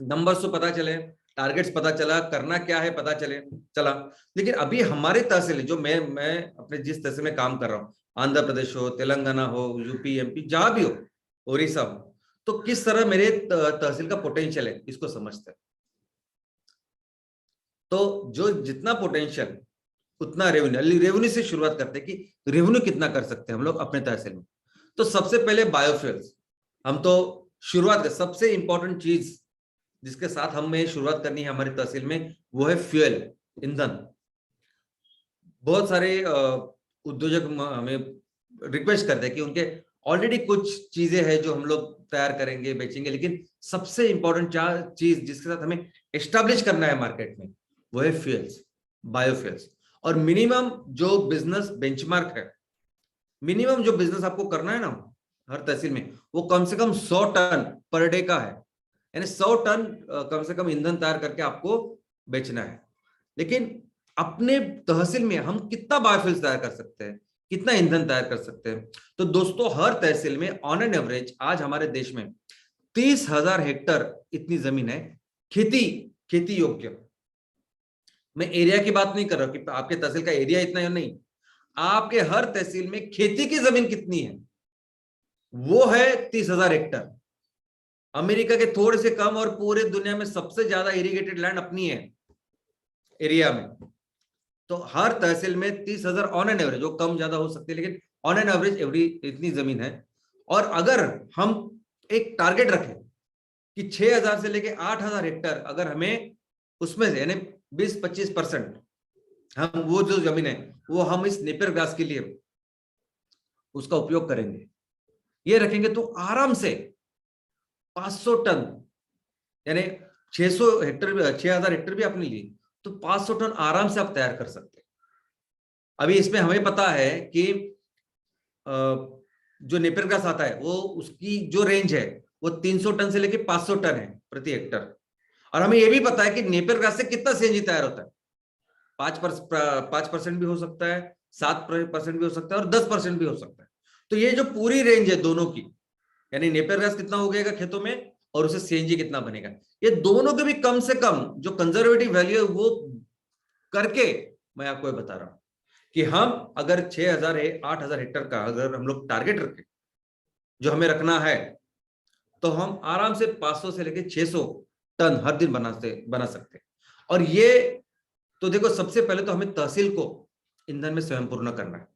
नंबर्स तो पता चले, टारगेट्स पता चला, करना क्या है पता चला, लेकिन अभी हमारे तहसील जो मैं अपने जिस तहसील में काम कर रहा हूँ, आंध्र प्रदेश हो, तेलंगाना हो, यूपी, एमपी, जहां भी हो, उड़ीसा हो, तो किस तरह मेरे तहसील का पोटेंशियल है इसको समझते हैं। तो जो जितना पोटेंशियल उतना रेवेन्यू से शुरुआत करते हैं कि रेवेन्यू कितना कर सकते हैं हम लोग अपने तहसील में। तो सबसे पहले बायोफ्यूल्स, हम तो शुरुआत सबसे इंपॉर्टेंट चीज जिसके साथ हमें शुरुआत करनी है हमारी तहसील में, वो है फ्यूल, ईंधन। बहुत सारे उद्योजक हमें रिक्वेस्ट करते हैं कि उनके ऑलरेडी कुछ चीजें हैं जो हम लोग तैयार करेंगे, बेचेंगे, लेकिन सबसे इंपॉर्टेंट चीज जिसके साथ हमें एस्टेब्लिश करना है मार्केट में, वो है फ्यूल्स, बायोफ्यूल्स। और मिनिमम जो बिजनेस बेंचमार्क है, मिनिमम जो बिजनेस आपको करना है ना हर तहसील में, वो कम से कम 100 टन पर डे का है। यानी 100 टन कम से कम ईंधन तैयार करके आपको बेचना है। लेकिन अपने तहसील में हम कितना बायोफ्यूल्स तैयार कर सकते हैं, कितना ईंधन तैयार कर सकते हैं? तो दोस्तों, हर तहसील में ऑन एन एवरेज आज हमारे देश में 30,000 हेक्टेयर इतनी जमीन है खेती योग्य। मैं एरिया की बात नहीं कर रहा कि आपके तहसील का एरिया इतना है, नहीं, आपके हर तहसील में खेती की जमीन कितनी है, वो है 30,000 हेक्टेयर। अमेरिका के थोड़े से कम और पूरे दुनिया में सबसे ज्यादा इरिगेटेड लैंड अपनी है एरिया में। तो हर तहसील में 30,000 ऑन एन एवरेज, वो कम ज्यादा हो सकती है, लेकिन ऑन एन एवरेज एवरी इतनी जमीन है। और अगर हम एक टारगेट रखें कि 6,000 से लेके 8,000 हेक्टेयर अगर हमें उसमें से यानी 20-25% हम वो जो जमीन है वो हम इस नेपियर ग्रास के लिए उसका उपयोग करेंगे, ये रखेंगे, तो आराम से 500 टन यानी 600 हेक्टेयर, 6,000 हेक्टेयर भी आपने लिए तो 500 टन आराम से आप तैयार कर सकते हैं। अभी इसमें हमें पता है कि जो नेपियर ग्रास आता है वो उसकी जो रेंज है वो 300 टन से लेके 500 टन है प्रति हेक्टर। और हमें यह भी पता है कि नेपियर ग्रास से कितना सीएनजी तैयार होता है, 5% भी हो सकता है, 7% भी हो सकता है और 10% भी हो सकता है। तो ये जो पूरी रेंज है दोनों की, यानी नेपियर गैस कितना हो गएगा खेतों में और उसे सीएनजी कितना बनेगा, ये दोनों के भी कम से कम जो कंजर्वेटिव वैल्यू है वो करके मैं आपको ये बता रहा हूं कि हम अगर 6,000 8,000 हेक्टेयर का अगर हम लोग टारगेट रखें जो हमें रखना है, तो हम आराम से 500 से लेकर 600 टन हर दिन बना सकते हैं। और ये तो देखो, सबसे पहले तो हमें तहसील को ईंधन में स्वयं पूर्ण करना है।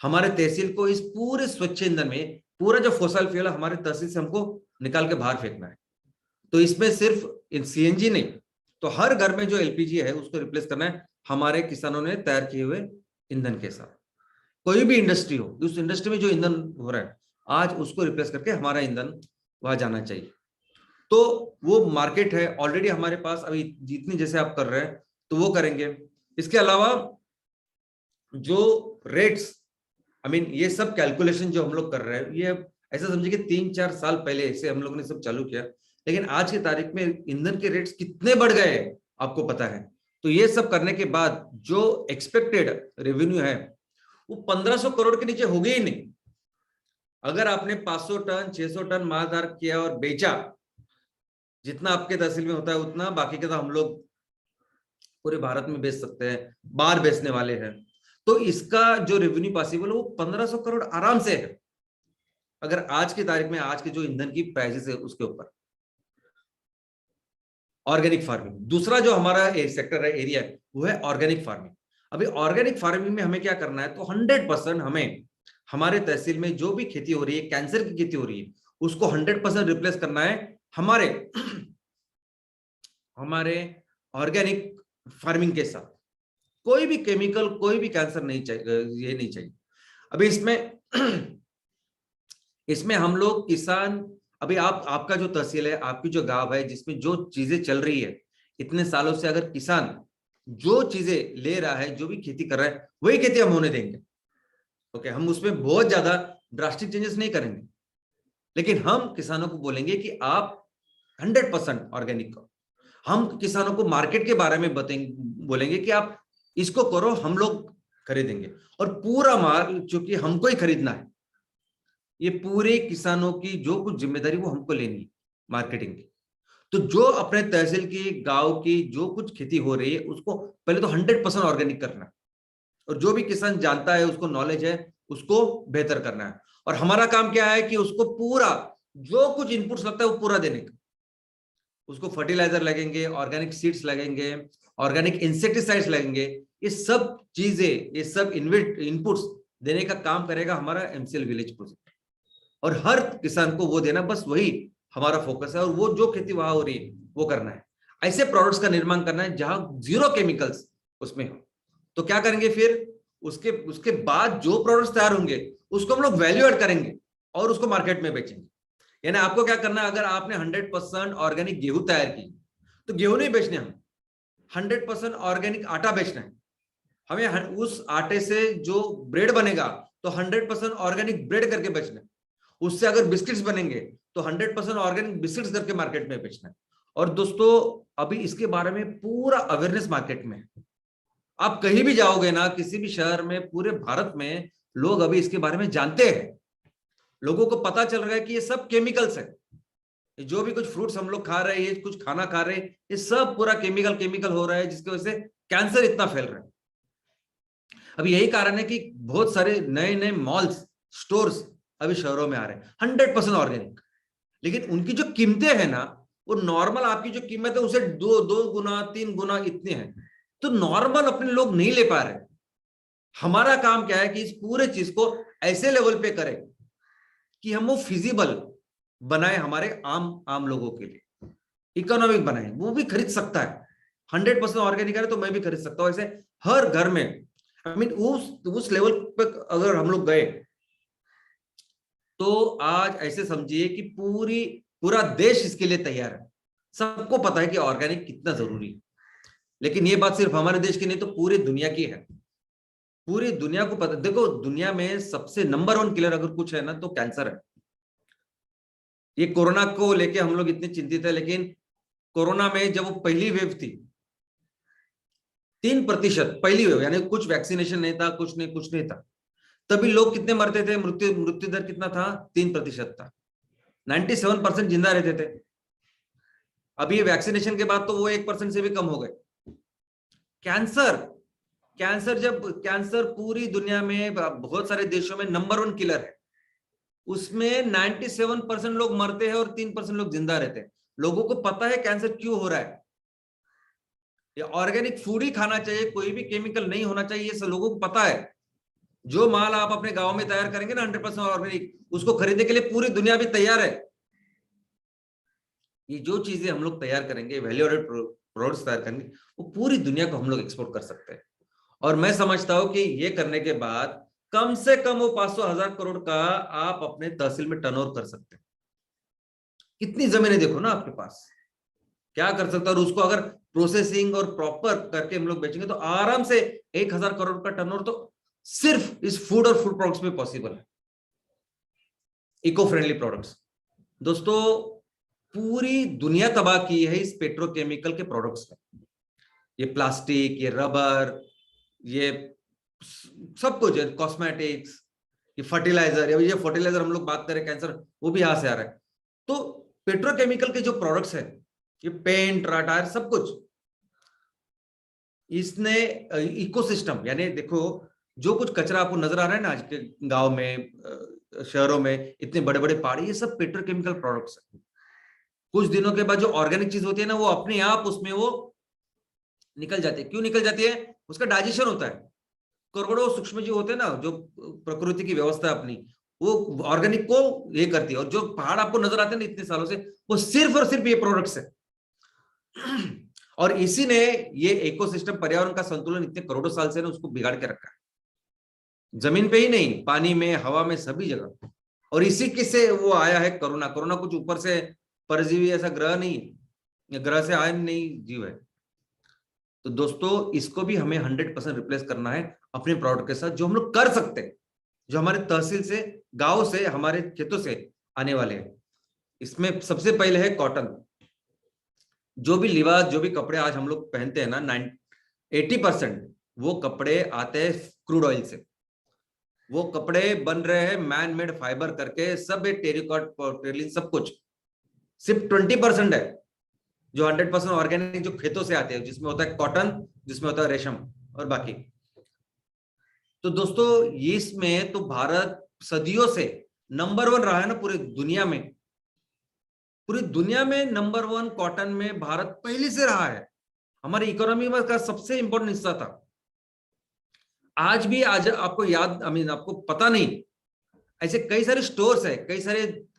हमारे तहसील को इस पूरे स्वच्छ ईंधन में, पूरा जो फॉसिल फ्यूल है हमारे तहसील से हमको निकाल के बाहर फेंकना है। तो इसमें सिर्फ सीएनजी नहीं, तो हर घर में जो एलपीजी है उसको रिप्लेस करना है हमारे किसानों ने तैयार किए हुए ईंधन के साथ। कोई भी इंडस्ट्री हो, उस इंडस्ट्री में जो ईंधन हो रहा है आज उसको रिप्लेस करके हमारा ईंधन वहां जाना चाहिए। तो वो मार्केट है ऑलरेडी हमारे पास, अभी जितनी जैसे आप कर रहे हैं तो वो करेंगे। इसके अलावा जो रेट्स, ये सब कैलकुलेशन जो हम लोग कर रहे हैं, ये ऐसा समझिए कि 3-4 साल पहले से हम लोग ने सब चालू किया, लेकिन आज की तारीख में ईंधन के रेट्स कितने बढ़ गए आपको पता है। तो ये सब करने के बाद जो एक्सपेक्टेड रेवेन्यू है वो 1,500 करोड़ के नीचे होगी ही नहीं। अगर आपने 500 टन 600 टन माल तैयार किया और बेचा, जितना आपके तहसील में होता है उतना, बाकी के तो हम लोग पूरे भारत में बेच सकते हैं, बाहर बेचने वाले हैं, तो इसका जो रेवेन्यू पॉसिबल है वो 1,500 करोड़ आराम से है अगर आज की तारीख में आज के जो ईंधन की प्राइसेस है उसके ऊपर। ऑर्गेनिक फार्मिंग दूसरा जो हमारा सेक्टर है, एरिया है, वो है ऑर्गेनिक फार्मिंग। अभी ऑर्गेनिक फार्मिंग में हमें क्या करना है, तो 100% हमें हमारे तहसील में जो भी खेती हो रही है, कैंसर की खेती हो रही है, उसको 100% रिप्लेस करना है हमारे ऑर्गेनिक फार्मिंग के साथ। कोई भी केमिकल, कोई भी कैंसर नहीं चाहिए, ये नहीं चाहिए। अभी इसमें हम लोग किसान, अभी आपका जो तहसील है, आपकी जो गांव है, जिसमें जो चीजें चल रही है इतने सालों से, अगर किसान जो चीजें ले रहा है, जो भी खेती कर रहा है, वही खेती हम होने देंगे। ओके, हम उसमें बहुत ज्यादा ड्रास्टिक चेंजेस नहीं करेंगे, लेकिन हम किसानों को बोलेंगे कि आप 100% ऑर्गेनिक करो। हम किसानों को मार्केट के बारे में बोलेंगे कि आप इसको करो, हम लोग खरीदेंगे। और पूरा माल चूंकि हमको ही खरीदना है, ये पूरे किसानों की जो कुछ जिम्मेदारी वो हमको लेनी है मार्केटिंग की। तो जो अपने तहसील की, गांव की जो कुछ खेती हो रही है उसको पहले तो 100% ऑर्गेनिक करना है, और जो भी किसान जानता है, उसको नॉलेज है, उसको बेहतर करना है। और हमारा काम क्या है कि उसको पूरा जो कुछ इनपुट्स लगता है वो पूरा देने का। उसको फर्टिलाइजर लगेंगे, ऑर्गेनिक सीड्स लगेंगे, ऑर्गेनिक इंसेक्टिसाइड्स लगेंगे, ये सब चीजें, ये सब इनपुट्स देने का काम करेगा हमारा एमसीएल विलेज प्रोजेक्ट। और हर किसान को वो देना, बस वही हमारा फोकस है। और वो जो खेती वहां हो रही है वो करना है, ऐसे प्रोडक्ट्स का निर्माण करना है जहां जीरो केमिकल्स उसमें हो। तो क्या करेंगे फिर, उसके उसके बाद जो प्रोडक्ट्स तैयार होंगे उसको हम लोग वैल्यू एड करेंगे और उसको मार्केट में बेचेंगे। यानी आपको क्या करना है, अगर आपने 100% ऑर्गेनिक गेहूं तैयार की तो गेहूं नहीं बेचने, हम 100% ऑर्गेनिक आटा बेचना है। हमें उस आटे से जो ब्रेड बनेगा तो 100% ऑर्गेनिक ब्रेड करके बेचना है। उससे अगर बिस्किट्स बनेंगे तो 100% ऑर्गेनिक बिस्किट्स करके मार्केट में बेचना है। और दोस्तों अभी इसके बारे में पूरा अवेयरनेस मार्केट में है। आप कहीं भी जाओगे ना, किसी भी शहर में, पूरे भारत में लोग अभी इसके बारे में जानते हैं। लोगों को पता चल रहा है कि ये सब केमिकल्स है, जो भी कुछ फ्रूट्स हम लोग खा रहे हैं, ये कुछ खाना खा रहे हैं, ये सब पूरा केमिकल केमिकल हो रहा है, जिसकी वजह से कैंसर इतना फैल रहा है। अभी यही कारण है कि बहुत सारे नए नए मॉल्स, स्टोर्स अभी शहरों में आ रहे हैं 100% ऑर्गेनिक। लेकिन उनकी जो कीमतें हैं ना, वो नॉर्मल आपकी जो कीमत है उसे दो गुना 3 गुना इतने हैं। तो नॉर्मल अपने लोग नहीं ले पा रहे। हमारा काम क्या है कि इस पूरे चीज को ऐसे लेवल पे करें कि हम वो फिजिबल बनाए हमारे आम आम लोगों के लिए, इकोनॉमिक बनाए, वो भी खरीद सकता है। 100% ऑर्गेनिक है तो मैं भी खरीद सकता हूं। ऐसे हर घर में, आई मीन उस लेवल पे अगर हम लोग गए तो आज ऐसे समझिए कि पूरा देश इसके लिए तैयार है। सबको पता है कि ऑर्गेनिक कितना जरूरी है। लेकिन ये बात सिर्फ हमारे देश की नहीं, तो पूरी दुनिया की है। पूरी दुनिया को पता। देखो, दुनिया में सबसे नंबर 1 किलर अगर कुछ है ना तो कैंसर है। ये कोरोना को लेके हम लोग इतने चिंतित है, लेकिन कोरोना में जब वो पहली वेव थी, 3% पहली वेव, यानी कुछ वैक्सीनेशन नहीं था, कुछ नहीं था, तभी लोग कितने मरते थे, मृत्यु दर कितना था, 3% था। 97% जिंदा रहते थे। अभी वैक्सीनेशन के बाद तो वो 1% से भी कम हो गए। कैंसर कैंसर पूरी दुनिया में बहुत सारे देशों में नंबर 1 किलर है। उसमें 97% लोग मरते हैं और 3% लोग जिंदा रहते हैं। लोगों को पता है कैंसर क्यों हो रहा है। ये ऑर्गेनिक फूड ही खाना चाहिए, कोई भी केमिकल नहीं होना चाहिए, ये सब लोगों को पता है। जो माल आप अपने गांव में तैयार करेंगे ना 100% ऑर्गेनिक, उसको खरीदने के लिए पूरी दुनिया भी तैयार है। ये जो चीजें हम लोग तैयार करेंगे, वैल्यू एडेड प्रोडक्ट्स तैयार करेंगे, वो पूरी दुनिया को हम लोग एक्सपोर्ट कर सकते हैं। और मैं समझता हूं कि ये करने के बाद कम से कम वो 500,000 करोड़ का आप अपने तहसील में टर्नओवर कर सकते हैं। कितनी जमीनें देखो ना आपके पास, क्या कर सकते हैं। और उसको अगर प्रोसेसिंग और प्रॉपर करके हम लोग बेचेंगे तो आराम से 1,000 करोड़ का टर्नओवर तो सिर्फ इस फूड और फूड प्रोडक्ट्स में पॉसिबल है। Eco friendly products. दोस्तों पूरी दुनिया तबाह की है इस पेट्रोकेमिकल के प्रोडक्ट्स में। ये प्लास्टिक, ये रबर, ये सब कुछ है, कॉस्मेटिक्स, ये फर्टिलाइजर। ये फर्टिलाइजर हम लोग बात करें, कैंसर वो भी यहां से आ रहा है। तो पेट्रोकेमिकल के जो प्रोडक्ट्स है, ये पेंट, टायर, सब कुछ, इसने इकोसिस्टम, यानी देखो जो कुछ कचरा आपको नजर आ रहा है ना आज के गांव में, शहरों में इतने बड़े बड़े पहाड़, ये सब पेट्रोकेमिकल प्रोडक्ट्स है। कुछ दिनों के बाद जो ऑर्गेनिक चीज होती है ना, वो अपने आप उसमें वो निकल जाती है। क्यों निकल जाती है? उसका डाइजेशन होता है। करोड़ों सूक्ष्म जीव होते हैं ना, जो प्रकृति की व्यवस्था है अपनी, वो ऑर्गेनिक को ये करती है। और जो पहाड़ आपको नजर आते हैं ना इतने सालों से, वो सिर्फ और सिर्फ ये प्रोडक्ट्स है। और इसी ने ये इकोसिस्टम, पर्यावरण का संतुलन इतने करोड़ों साल से ना उसको बिगाड़ के रखा है। जमीन पे ही नहीं, पानी में, हवा में, सभी जगह। और इसी के से वो आया है कोरोना। कोरोना कुछ ऊपर से परजीवी ऐसा ग्रह नहीं, या ग्रह से आया नहीं जीव है। तो दोस्तों इसको भी हमें 100% रिप्लेस करना है अपने प्रोडक्ट के साथ, जो हम लोग कर सकते हैं, जो हमारे तहसील से, गांव से, हमारे खेतों से आने वाले हैं। इसमें सबसे पहले है कॉटन। जो भी लिबास, जो भी कपड़े आज हम लोग पहनते हैं ना, 80% वो कपड़े आते हैं क्रूड ऑयल से, वो कपड़े बन रहे हैं मैन मेड फाइबर करके, सब टेरिकॉट पॉलिस्टर सब कुछ। सिर्फ 20% है जो 100% ऑर्गेनिक जो खेतों से आते हैं, जिसमें होता है कॉटन, जिसमें होता है रेशम और बाकी। तो दोस्तों इसमें तो भारत सदियों से नंबर 1 रहा है ना पूरी दुनिया में। पूरी दुनिया में नंबर 1 कॉटन में भारत पहले से रहा है, हमारी इकोनॉमी में का सबसे इंपॉर्टेंट हिस्सा था। आज भी आज आपको याद आपको पता नहीं, ऐसे कई सारे स्टोर्स है,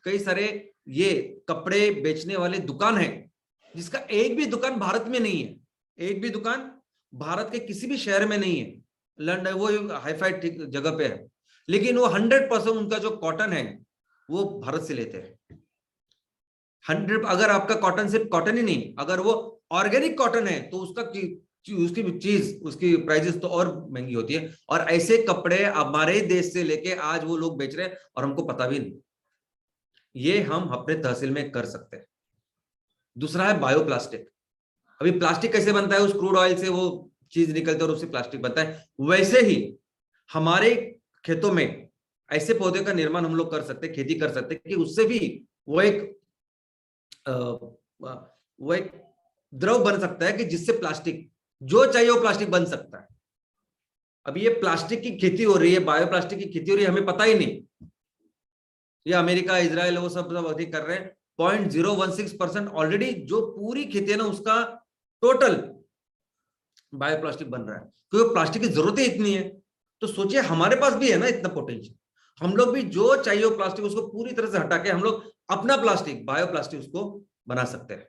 कई सारे ये कपड़े बेचने वाले दुकान है, जिसका एक भी दुकान भारत में नहीं है, एक भी दुकान भारत के किसी भी शहर में नहीं है। लंदन वो हाईफाई जगह पे है, लेकिन वो 100% उनका जो कॉटन है वो भारत से लेते हैं। 100, अगर आपका कॉटन सिर्फ कॉटन ही नहीं, अगर वो ऑर्गेनिक कॉटन है तो उसकी प्राइसेस तो और महंगी होती है। और ऐसे कपड़े हमारे देश से लेके आज वो लोग बेच रहे हैं और हमको पता भी नहीं। ये हम अपने तहसील में कर सकते हैं। दूसरा है बायोप्लास्टिक। अभी प्लास्टिक कैसे बनता है, उस क्रूड ऑयल से वो चीज निकलती है और उससे प्लास्टिक बनता है। वैसे ही हमारे खेतों में ऐसे पौधे का निर्माण हम लोग कर सकते हैं, खेती कर सकते हैं कि उससे भी वो एक द्रव बन सकता है कि जिससे प्लास्टिक जो चाहिए वो प्लास्टिक बन सकता है। अभी ये प्लास्टिक की खेती हो रही है, बायोप्लास्टिक की खेती हो रही है, हमें पता ही नहीं। ये अमेरिका, इजराइल वो सब अधिक कर रहे हैं। 0.016% ऑलरेडी जो पूरी खेती है ना उसका टोटल बायोप्लास्टिक बन रहा है, क्योंकि प्लास्टिक की जरूरत ही इतनी है। तो सोचिए हमारे पास भी है ना इतना पोटेंशियल, हम लोग भी जो चाहिए वो प्लास्टिक उसको पूरी तरह से हटा के हम लोग अपना प्लास्टिक, बायोप्लास्टिक उसको बना सकते हैं।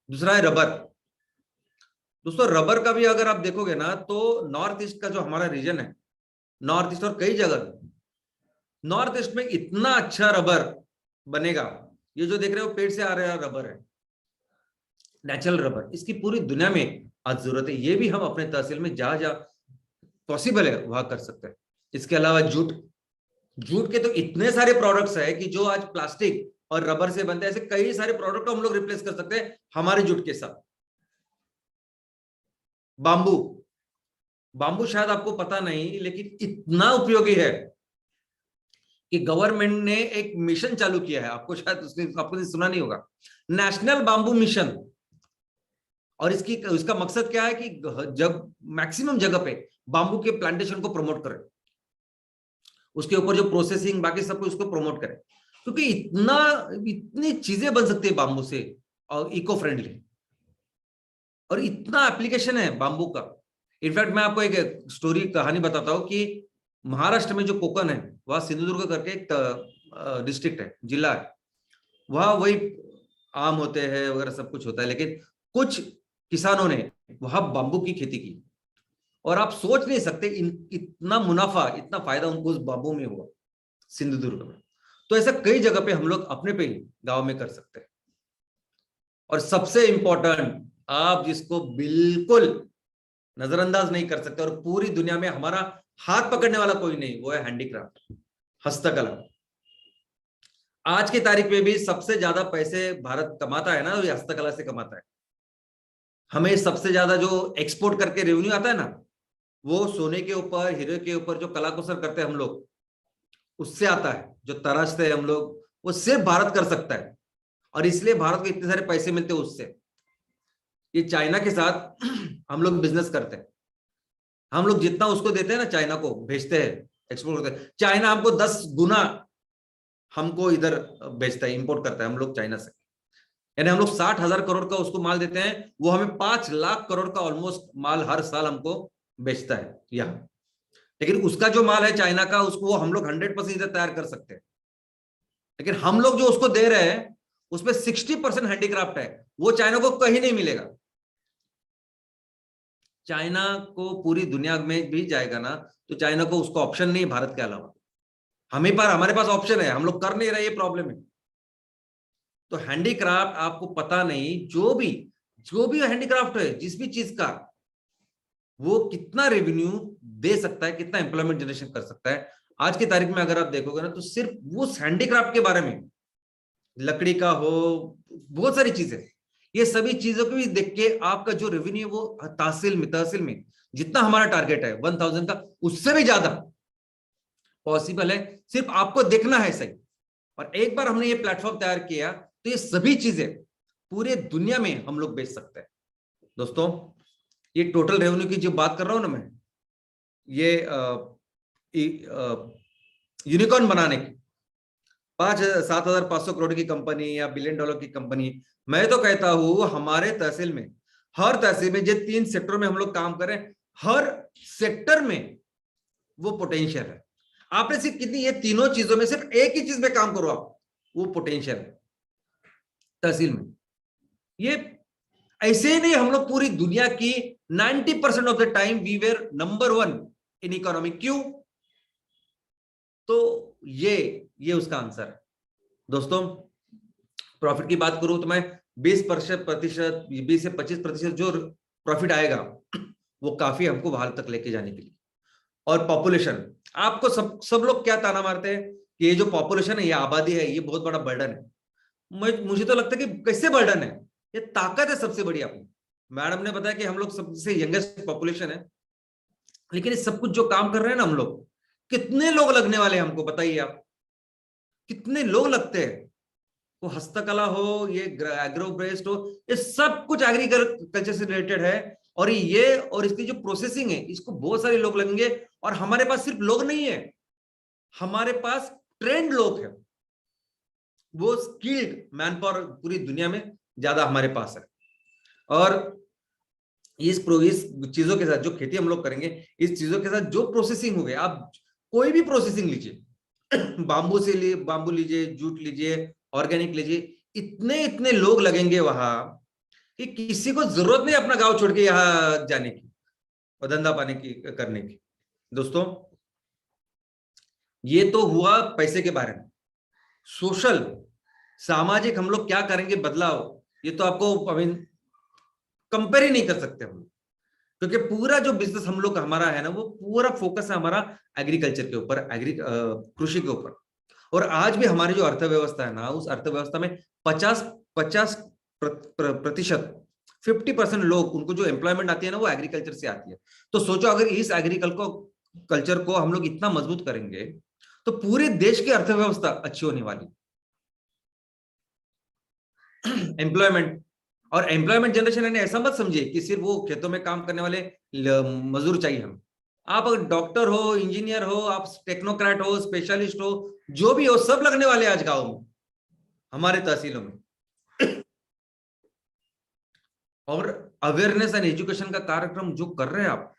दूसरा है रबर। दोस्तों रबर का भी अगर आप देखोगे ना तो नॉर्थ ईस्ट का जो हमारा रीजन है, नॉर्थ ईस्ट और कई जगह नॉर्थ ईस्ट में इतना अच्छा रबर बनेगा। ये जो देख रहे हो पेड़ से आ रहा रबर है, नेचुरल रबर, इसकी पूरी दुनिया में आज जरूरत है। ये भी हम अपने तहसील में जहां जहां पॉसिबल है वहां कर सकते हैं। इसके अलावा जूट, जूट के तो इतने सारे प्रोडक्ट्स है कि जो आज प्लास्टिक और रबर से बनते हैं, ऐसे कई सारे प्रोडक्ट को हम लोग रिप्लेस कर सकते हैं हमारे जूट के साथ। बांबू, बांबू शायद आपको पता नहीं लेकिन इतना उपयोगी है कि गवर्नमेंट ने एक मिशन चालू किया है, आपको शायद आपको सुना नहीं होगा, नेशनल बांबू मिशन। और इसका मकसद क्या है कि जब मैक्सिमम जगह पे बांबू के प्लांटेशन को प्रमोट करें, उसके ऊपर जो प्रोसेसिंग बाकी सब कुछ उसको प्रमोट करें, क्योंकि इतनी चीजें बन सकती है बांबू से और इको फ्रेंडली, और इतना एप्लीकेशन है बांबू का। इनफैक्ट मैं आपको एक स्टोरी कहानी बताता हूं कि महाराष्ट्र में जो कोकण है, वहां सिंधुदुर्ग करके एक डिस्ट्रिक्ट है, जिला है, वहां वही आम होते हैं वगैरह सब कुछ होता है, लेकिन कुछ किसानों ने वहां बांबू की खेती की और आप सोच नहीं सकते इतना मुनाफा, इतना फायदा उनको उस बांबू में हुआ सिंधुदुर्ग में। तो ऐसा कई जगह पे हम लोग अपने पे ही गांव में कर सकते हैं। और सबसे इंपॉर्टेंट, आप जिसको बिल्कुल नजरअंदाज नहीं कर सकते और पूरी दुनिया में हमारा हाथ पकड़ने वाला कोई नहीं, वो है हैंडीक्राफ्ट, हस्तकला। आज की तारीख में भी सबसे ज्यादा पैसे भारत कमाता है ना, वो हस्तकला से कमाता है। हमें सबसे ज्यादा जो एक्सपोर्ट करके रेवेन्यू आता है ना, वो सोने के ऊपर, हीरे के ऊपर जो कलाकुसर करते हैं हम लोग, उससे आता है। जो तराशते हैं हम लोग, वो सिर्फ भारत कर सकता है, और इसलिए भारत को इतने सारे पैसे मिलते हैं उससे। ये चाइना के साथ हम लोग बिजनेस करते हैं, हम लोग जितना उसको देते हैं ना, चाइना को भेजते हैं, एक्सपोर्ट करते हैं, चाइना हमको 10 गुना हमको इधर बेचता है, इंपोर्ट करता है हम लोग चाइना से। यानी हम लोग 60,000 करोड़ का उसको माल देते हैं, वो हमें 5 लाख करोड़ का ऑलमोस्ट माल हर साल हमको बेचता है यहाँ। लेकिन उसका जो माल है चाइना का, उसको वो हम लोग 100% इधर तैयार कर सकते हैं, लेकिन हम लोग जो उसको दे रहे हैं उसमें 60% हैंडीक्राफ्ट है, वो चाइना को कहीं नहीं मिलेगा। चाइना को पूरी दुनिया में भी जाएगा ना, तो चाइना को उसका ऑप्शन नहीं भारत के अलावा। हमारे पास ऑप्शन है, हम लोग कर नहीं रहे, ये प्रॉब्लम है। तो हैंडीक्राफ्ट आपको पता नहीं, जो भी हैंडीक्राफ्ट है जिस भी चीज का, वो कितना रेवेन्यू दे सकता है, कितना एम्प्लॉयमेंट जनरेशन कर सकता है। आज की तारीख में अगर आप देखोगे ना, तो सिर्फ वो हैंडीक्राफ्ट के बारे में, लकड़ी का हो, बहुत सारी चीजें, ये सभी चीजों को भी देख के आपका जो रेवेन्यू वो तहसील में जितना हमारा टारगेट है 1000 का, उससे भी ज्यादा पॉसिबल है। सिर्फ आपको देखना है सही। और एक बार हमने ये प्लेटफॉर्म तैयार किया तो ये सभी चीजें पूरे दुनिया में हम लोग बेच सकते हैं। दोस्तों, ये टोटल रेवेन्यू की जो बात कर रहा हूं ना मैं, ये यूनिकॉर्न बनाने की 7,500 करोड़ की कंपनी या $1 बिलियन की कंपनी, मैं तो कहता हूं हमारे तहसील में, हर तहसील में, जो 3 सेक्टर में हम लोग काम करें, हर सेक्टर में वो पोटेंशियल है। आपने सिर्फ कितनी, ये तीनों चीजों में सिर्फ एक ही चीज में काम करो आप, वो पोटेंशियल है तहसील में। ये ऐसे ही नहीं, हम लोग पूरी दुनिया की 90% of the time we were number 1 in economy. क्यों? तो ये उसका आंसर है। दोस्तों, प्रॉफिट की बात करूं तो मैं 20% 20 से 25% जो प्रॉफिट आएगा वो काफी हमको वहां तक लेके जाने के लिए। और पॉपुलेशन, आपको सब लोग क्या ताना मारते हैं कि ये जो पॉपुलेशन है, ये आबादी है, ये बहुत बड़ा बर्डन है। मुझे तो लगता है कि कैसे बर्डन है, ये ताकत है सबसे बड़ी अपनी। मैडम ने बताया कि हम लोग सबसे यंगेस्ट पॉपुलेशन है, लेकिन ये सब कुछ जो काम कर रहे हैं ना हम लोग, कितने लोग लगने वाले हैं हमको बताइए आप, कितने लोग लगते हैं? वो हस्तकला हो, ये एग्रो बेस्ड हो, ये सब कुछ एग्रीकल्चर से रिलेटेड है। और ये और इसकी जो प्रोसेसिंग है, इसको बहुत सारे लोग लगेंगे। और हमारे पास सिर्फ लोग नहीं है, हमारे पास ट्रेंड लोग हैं, वो स्किल्ड मैन पावर पूरी दुनिया में ज्यादा हमारे पास है। और इस चीजों के साथ जो खेती हम लोग करेंगे, इस चीजों के साथ जो प्रोसेसिंग हो गए, आप कोई भी प्रोसेसिंग लीजिए, बांबू लीजिए, जूट लीजिए, ऑर्गेनिक लीजिए, इतने लोग लगेंगे वहां कि किसी को जरूरत नहीं अपना गांव छोड़ के यहाँ जाने की और धंधा पाने की करने की। दोस्तों, ये तो हुआ पैसे के बारे में। सोशल, सामाजिक हम लोग क्या करेंगे बदलाव, ये तो आपको कंपेयर ही नहीं कर सकते हम, क्योंकि पूरा जो बिजनेस हम लोग हमारा है ना, वो पूरा फोकस है हमारा एग्रीकल्चर के ऊपर, कृषि के ऊपर। और आज भी हमारी जो अर्थव्यवस्था है ना, उस अर्थव्यवस्था में 50 प्रतिशत 50% लोग, उनको जो एम्प्लॉयमेंट आती है ना, वो एग्रीकल्चर से आती है। तो सोचो, अगर इस एग्रीकल्चर को हम लोग इतना मजबूत करेंगे तो पूरे देश की अर्थव्यवस्था अच्छी होने वाली। एम्प्लॉयमेंट, और एम्प्लॉयमेंट जनरेशन यानी ऐसा मत समझिए कि सिर्फ वो खेतों में काम करने वाले मजदूर चाहिए हम। आप अगर डॉक्टर हो, इंजीनियर हो, आप टेक्नोक्रेट हो, स्पेशलिस्ट हो, जो भी हो, सब लगने वाले आज गांव में, हमारे तहसीलों में। और अवेयरनेस एंड एजुकेशन का कार्यक्रम जो कर रहे हैं आप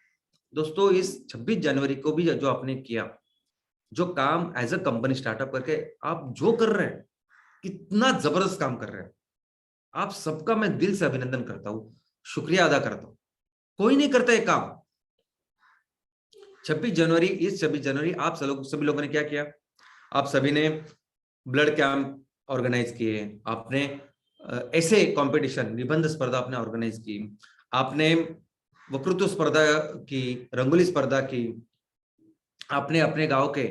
दोस्तों, इस 26 जनवरी को भी जो आपने किया, जो काम एज अ कंपनी स्टार्टअप करके आप जो कर रहे हैं, कितना जबरदस्त काम कर रहे हैं। आप सबका मैं दिल से अभिनंदन करता हूं, शुक्रिया अदा करता हूं। कोई नहीं करता ये काम। 26 जनवरी आप सभी लोगों ने क्या किया? आप सभी ने ब्लड कैंप ऑर्गेनाइज किए, आपने ऐसे कंपटीशन, निबंध स्पर्धा आपने ऑर्गेनाइज की, आपने वक्तृत्व स्पर्धा की, रंगोली स्पर्धा की, आपने अपने गांव के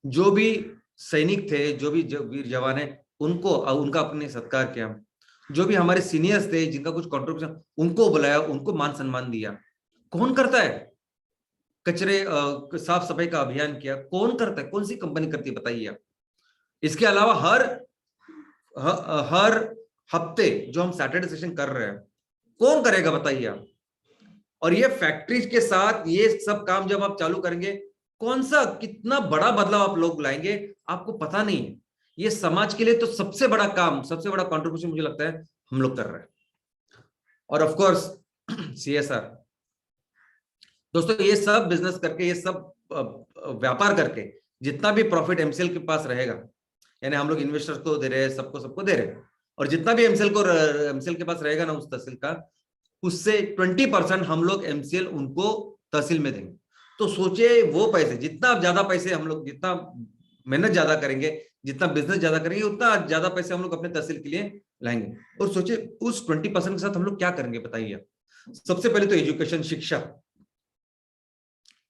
जो भी सैनिक थे, जो भी वीर जवान है, उनको उनका अपने सत्कार किया। जो भी हमारे सीनियर्स थे जिनका कुछ कंट्रीब्यूशन, उनको बुलाया, उनको मान सम्मान दिया। कौन करता है? कचरे साफ सफाई का अभियान किया, कौन करता है? कौन सी कंपनी करती है बताइए आप। इसके अलावा हर हफ्ते जो हम सैटरडे सेशन कर रहे हैं, कौन करेगा बताइए आप। और ये फैक्ट्रीज के साथ ये सब काम जब आप चालू करेंगे, कौन सा कितना बड़ा बदलाव आप लोग लाएंगे, आपको पता नहीं है। ये समाज के लिए तो सबसे बड़ा काम, सबसे बड़ा कंट्रीब्यूशन मुझे लगता है हम लोग कर रहे हैं। और ऑफ कोर्स CSR। दोस्तों, ये सब बिजनेस करके, ये सब व्यापार करके जितना भी प्रॉफिट MCL के पास रहेगा, यानी हम लोग इन्वेस्टर्स को दे रहे हैं, सबको दे रहे हैं, और जितना भी MCL के पास रहेगा ना उस तहसील का, उससे 20% हम लोग MCL उनको तहसील में देंगे। तो सोचिए, वो पैसे, जितना ज्यादा पैसे हम लोग, जितना मेहनत ज्यादा करेंगे, जितना बिजनेस ज्यादा करेंगे, उतना ज्यादा पैसे हम लोग अपने तहसील के लिए लाएंगे। और सोचिए, उस 20% के साथ हम लोग क्या करेंगे बताइए। सबसे पहले तो एजुकेशन,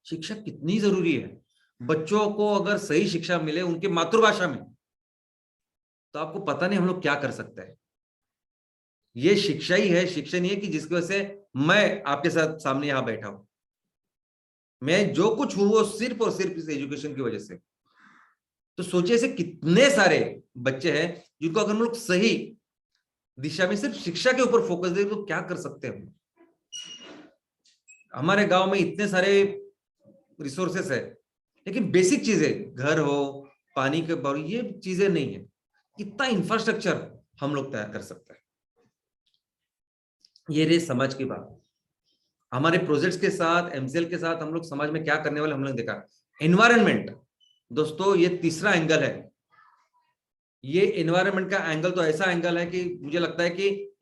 शिक्षा कितनी जरूरी है। बच्चों को अगर सही शिक्षा मिले उनके मातृभाषा में, तो आपको पता नहीं हम लोग क्या कर सकते हैं। ये शिक्षा ही है, शिक्षा नहीं है कि जिसकी वजह से मैं आपके साथ सामने यहां बैठा हूं। मैं जो कुछ हूं वो सिर्फ और सिर्फ इस एजुकेशन की वजह से। तो सोचिए ऐसे कितने सारे बच्चे हैं जिनको अगर हम लोग सही दिशा में सिर्फ शिक्षा के ऊपर फोकस दें तो क्या कर सकते हैं। हमारे गांव में इतने सारे रिसोर्सेस है, लेकिन बेसिक चीजें घर हो, पानी के बारे, ये चीजें नहीं है। इतना इंफ्रास्ट्रक्चर हम लोग तैयार कर सकते हैं। ये रही समाज की बात। हमारे प्रोजेक्ट्स के साथ, एमसीएल के साथ हम लोग समाज में क्या करने वाले हम लोग देखा। एनवायरनमेंट दोस्तों, ये तीसरा एंगल है। ये एनवायरनमेंट का एंगल तो ऐसा एंगल है कि मुझे लगता है कि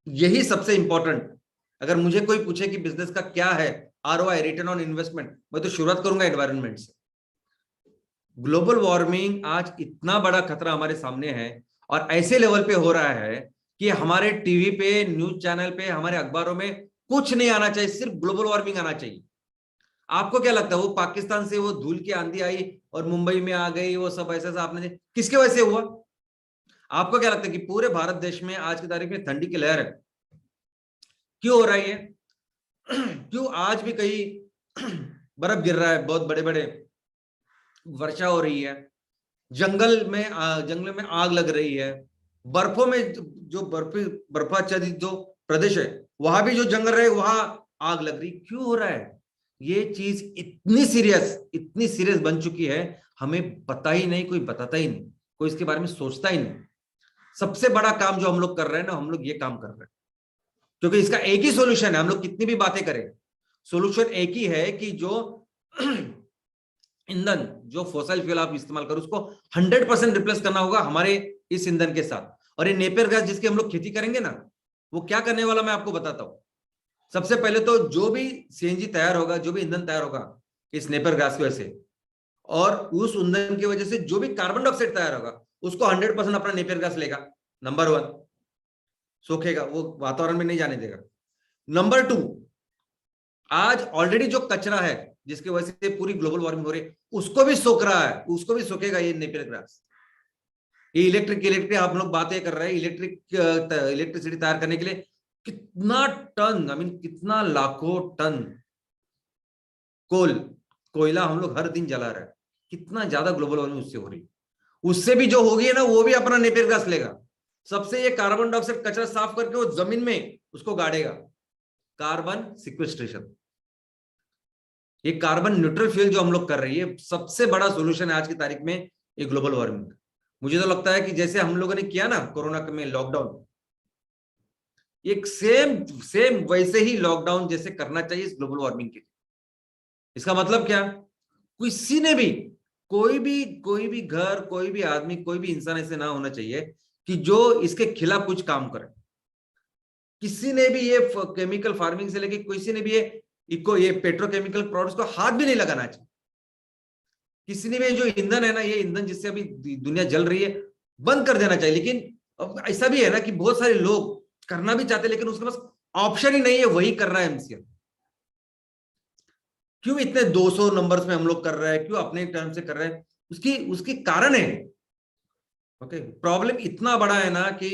यही सबसे इंपॉर्टेंट। अगर मुझे कोई पूछे कि बिजनेस का क्या है आरओआई, रिटर्न ऑन इन्वेस्टमेंट, मैं तो शुरुआत करूंगा एनवायरनमेंट से। ग्लोबल वार्मिंग आज इतना बड़ा खतरा हमारे सामने है और ऐसे लेवल पे हो रहा है कि हमारे टीवी पे, न्यूज चैनल पे, हमारे अखबारों में कुछ नहीं आना चाहिए, सिर्फ ग्लोबल वार्मिंग आना चाहिए। आपको क्या लगता है वो पाकिस्तान से वो धूल की आंधी आई और मुंबई में आ गई, वो सब ऐसा आपने किसके वजह से हुआ? आपको क्या लगता है कि पूरे भारत देश में आज की तारीख में ठंडी की लहर है, क्यों हो रही है? क्यों आज भी कहीं बर्फ गिर रहा है, बहुत बड़े बड़े वर्षा हो रही है, जंगल में आग लग रही है, बर्फों में जो बर्फाच्छादित जो प्रदेश है वहां भी जो जंगल रहे वहां आग लग रही, क्यों हो रहा है? ये चीज इतनी सीरियस बन चुकी है, हमें पता ही नहीं, कोई बताता ही नहीं, कोई इसके बारे में सोचता ही नहीं। सबसे बड़ा काम जो हम लोग कर रहे हैं ना, हम लोग ये काम कर रहे हैं क्योंकि इसका एक ही सॉल्यूशन है। हम लोग कितनी भी बातें करें, सॉल्यूशन एक ही है कि जो ईंधन, जो फॉसिल फ्यूल आप इस्तेमाल करो उसको 100% रिप्लेस करना होगा हमारे इस ईंधन के साथ। और ये नेपियर गैस जिसकी हम लोग खेती करेंगे ना, वो क्या करने वाला मैं आपको बताता हूं। सबसे पहले तो जो भी सीएनजी तैयार होगा, जो भी ईंधन तैयार होगा इस नेपियर गैस की वजह से, और उस ईंधन की वजह से जो भी कार्बन डाइऑक्साइड तैयार होगा उसको 100% अपना नेपियर गैस लेगा। नंबर 1, सोखेगा, वो वातावरण में नहीं जाने देगा। नंबर 2, आज ऑलरेडी जो कचरा है जिसकी वजह से पूरी ग्लोबल वार्मिंग हो रही है उसको भी सोख रहा है, उसको भी सोखेगा ये नेपियर ग्रास। ये इलेक्ट्रिक आप लोग बातें कर रहे हैं, इलेक्ट्रिसिटी तैयार करने के लिए कितना टन, आई मीन कितना लाखों टन कोयला हम लोग हर दिन जला रहे हैं। कितना ज्यादा ग्लोबल वार्मिंग उससे हो रही है। उससे भी जो होगी है ना, वो भी अपना नेपियर गैस लेगा। सबसे ये कार्बन डाइऑक्साइड कचरा साफ करके वो जमीन में उसको गाड़ेगा। कार्बन सिक्वेस्ट्रेशन, ये कार्बन न्यूट्रल फ्यूल जो हम लोग कर रहे हैं, सबसे बड़ा सॉल्यूशन है आज की तारीख में ये ग्लोबल वार्मिंग। मुझे तो लगता है कि जैसे हम लोगों ने किया ना कोरोना में लॉकडाउन, एक सेम वैसे ही लॉकडाउन जैसे करना चाहिए इस ग्लोबल वार्मिंग के लिए। इसका मतलब क्या? किसी ने भी, कोई भी घर, कोई भी आदमी, कोई भी इंसान ऐसे ना होना चाहिए कि जो इसके खिलाफ कुछ काम करे। किसी ने भी ये केमिकल फार्मिंग से लेके किसी ने भी ये पेट्रोकेमिकल प्रोडक्ट्स को हाथ भी नहीं लगाना चाहिए। किसी ने भी जो ईंधन है ना, ये ईंधन जिससे अभी दुनिया जल रही है, बंद कर देना चाहिए। लेकिन अब ऐसा भी है ना कि बहुत सारे लोग करना भी चाहते लेकिन उसके पास ऑप्शन ही नहीं है, वही कर रहा है एमसीएल। क्यों इतने 200 नंबर्स में हम लोग कर रहे हैं, क्यों अपने टर्म से कर रहे हैं? उसकी कारण है। ओके, प्रॉब्लम इतना बड़ा है ना कि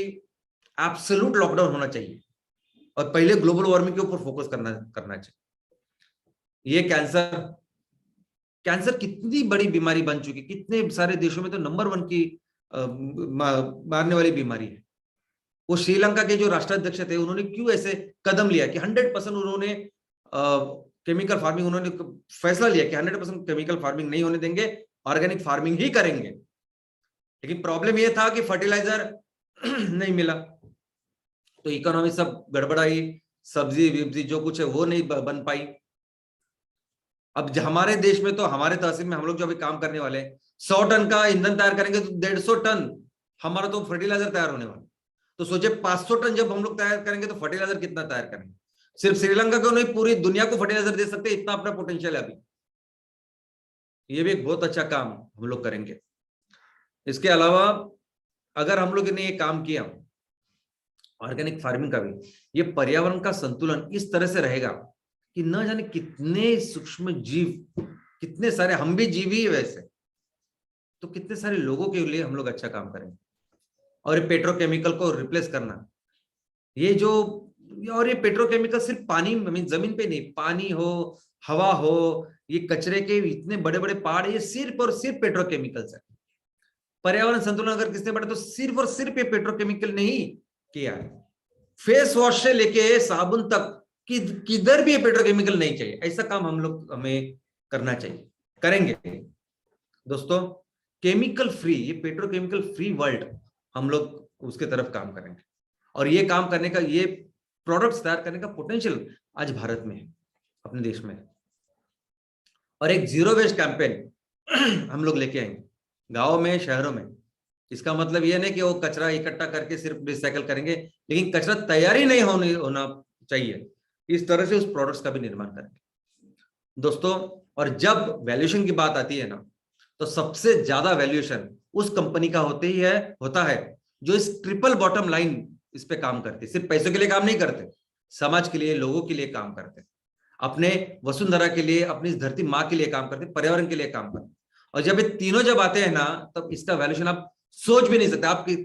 एब्सोल्यूट लॉकडाउन होना चाहिए और पहले ग्लोबल वार्मिंग के ऊपर फोकस करना चाहिए। ये कैंसर कितनी बड़ी बीमारी बन चुकी, कितने सारे देशों में तो नंबर 1 की मारने वाली बीमारी है। वो श्रीलंका के जो राष्ट्राध्यक्ष थे उन्होंने क्यों ऐसे कदम लिया कि 100% उन्होंने केमिकल फार्मिंग, उन्होंने फैसला लिया कि 100% केमिकल फार्मिंग नहीं होने देंगे, ऑर्गेनिक फार्मिंग ही करेंगे। लेकिन प्रॉब्लम यह था कि फर्टिलाइजर नहीं मिला तो इकोनॉमी सब गड़बड़ाई, सब्जी विब्जी जो कुछ है वो नहीं बन पाई। अब हमारे देश में तो, हमारे तहसील में हम लोग जो अभी काम करने वाले हैं, 100 टन का ईंधन तैयार करेंगे तो 150 टन हमारा तो फर्टिलाइजर तैयार होने वाला। तो सोचे 500 टन जब हम लोग तैयार करेंगे तो फर्टिलाइजर कितना तैयार करेंगे? सिर्फ श्रीलंका को नहीं, पूरी दुनिया को फर्टिलाइजर दे सकते, इतना अपना पोटेंशियल है अभी। ये भी एक बहुत अच्छा काम हम लोग करेंगे। इसके अलावा अगर हम लोग ने ये काम किया ऑर्गेनिक फार्मिंग का भी, ये पर्यावरण का संतुलन इस तरह से रहेगा कि न जाने कितने सूक्ष्म जीव, कितने सारे, हम भी जीव ही है वैसे, तो कितने सारे लोगों के लिए हम लोग अच्छा काम करेंगे। और ये पेट्रोकेमिकल को रिप्लेस करना, ये जो, और ये पेट्रोकेमिकल सिर्फ पानी, जमीन पे नहीं, पानी हो, हवा हो, ये कचरे के इतने बड़े बड़े पहाड़, ये सिर्फ और सिर्फ पेट्रोकेमिकल्स है। पर्यावरण संतुलन अगर किसने बढ़ा तो सिर्फ और सिर्फ ये पेट्रोकेमिकल ने ही किया है। फेस वॉश से लेके साबुन तक किधर भी ये पेट्रोकेमिकल नहीं चाहिए। ऐसा काम हम लोग हमें करना चाहिए, करेंगे दोस्तों। केमिकल फ्री, ये पेट्रोकेमिकल फ्री वर्ल्ड हम लोग उसके तरफ काम करेंगे। और ये काम करने का, ये प्रोडक्ट्स तैयार करने का पोटेंशियल आज भारत में है, अपने देश में। और एक जीरो वेस्ट कैंपेन हम लोग लेके आएंगे गांव में, शहरों में। इसका मतलब ये नहीं कि वो कचरा इकट्ठा करके सिर्फ रिसाइकल करेंगे, लेकिन कचरा तैयारी नहीं होना चाहिए, इस तरह से उस प्रोडक्ट्स का भी निर्माण करेंगे दोस्तों। और जब वैल्यूएशन की बात आती है ना, तो सबसे ज्यादा वैल्यूएशन उस कंपनी का होता है जो इस ट्रिपल बॉटम लाइन इस पे काम करती है। सिर्फ पैसों के लिए काम नहीं करते, समाज के लिए, लोगों के लिए काम करते, अपने वसुंधरा के लिए, अपनी इस धरती माँ के लिए काम करते, पर्यावरण के लिए काम करते। और जब ये तीनों जब आते हैं ना, तब इसका वैल्यूएशन आप सोच भी नहीं सकते, आपकी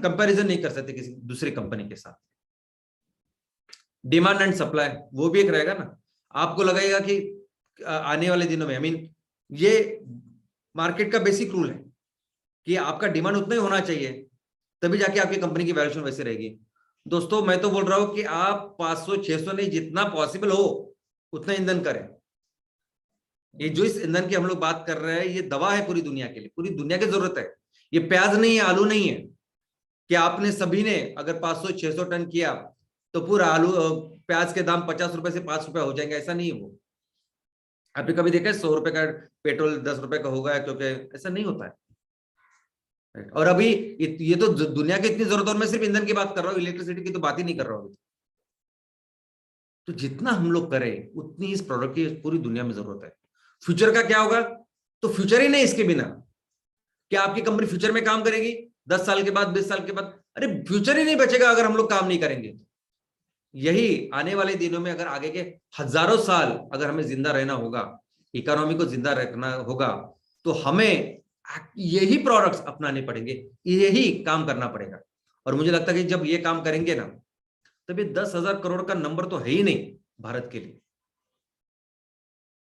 कंपैरिजन नहीं कर सकते किसी दूसरी कंपनी के साथ। डिमांड एंड सप्लाई वो भी एक रहेगा ना। आपको लगेगा कि आने वाले दिनों में, ये मार्केट का बेसिक रूल है कि आपका डिमांड उतना ही होना चाहिए, तभी जाके आपकी कंपनी की वैल्यूएशन वैसे रहेगी। दोस्तों मैं तो बोल रहा हूं कि आप 500-600 नहीं, जितना पॉसिबल हो उतना ईंधन करें। ये जो इस ईंधन की हम लोग बात कर रहे हैं, ये दवा है पूरी दुनिया के लिए, पूरी दुनिया की जरूरत है। ये प्याज नहीं है, आलू नहीं है कि आपने सभी ने अगर 500-600 टन किया तो पूरा आलू प्याज के दाम 50 रुपए से 5 रुपए हो जाएंगे, ऐसा नहीं है वो। आपने कभी देखा है 100 रुपए का पेट्रोल 10 रुपए का होगा, क्योंकि ऐसा नहीं होता है। और अभी ये तो दुनिया की इतनी जरूरत है, और मैं सिर्फ ईंधन की बात कर रहा हूँ, इलेक्ट्रिसिटी की तो बात ही नहीं कर रहा हूँ। तो जितना हम लोग करें उतनी इस प्रोडक्ट की पूरी दुनिया में जरूरत है। फ्यूचर का क्या होगा? तो फ्यूचर ही नहीं इसके बिना। क्या आपकी कंपनी फ्यूचर में काम करेगी 10 साल के बाद, 20 साल के बाद? अरे फ्यूचर ही नहीं बचेगा अगर हम लोग काम नहीं करेंगे। यही आने वाले दिनों में, अगर आगे के हजारों साल अगर हमें जिंदा रहना होगा, इकोनॉमी को जिंदा रखना होगा, तो हमें यही प्रोडक्ट्स अपनाने पड़ेंगे, यही काम करना पड़ेगा। और मुझे लगता है कि जब ये काम करेंगे ना, तब ये 10,000 करोड़ का नंबर तो है ही नहीं भारत के लिए।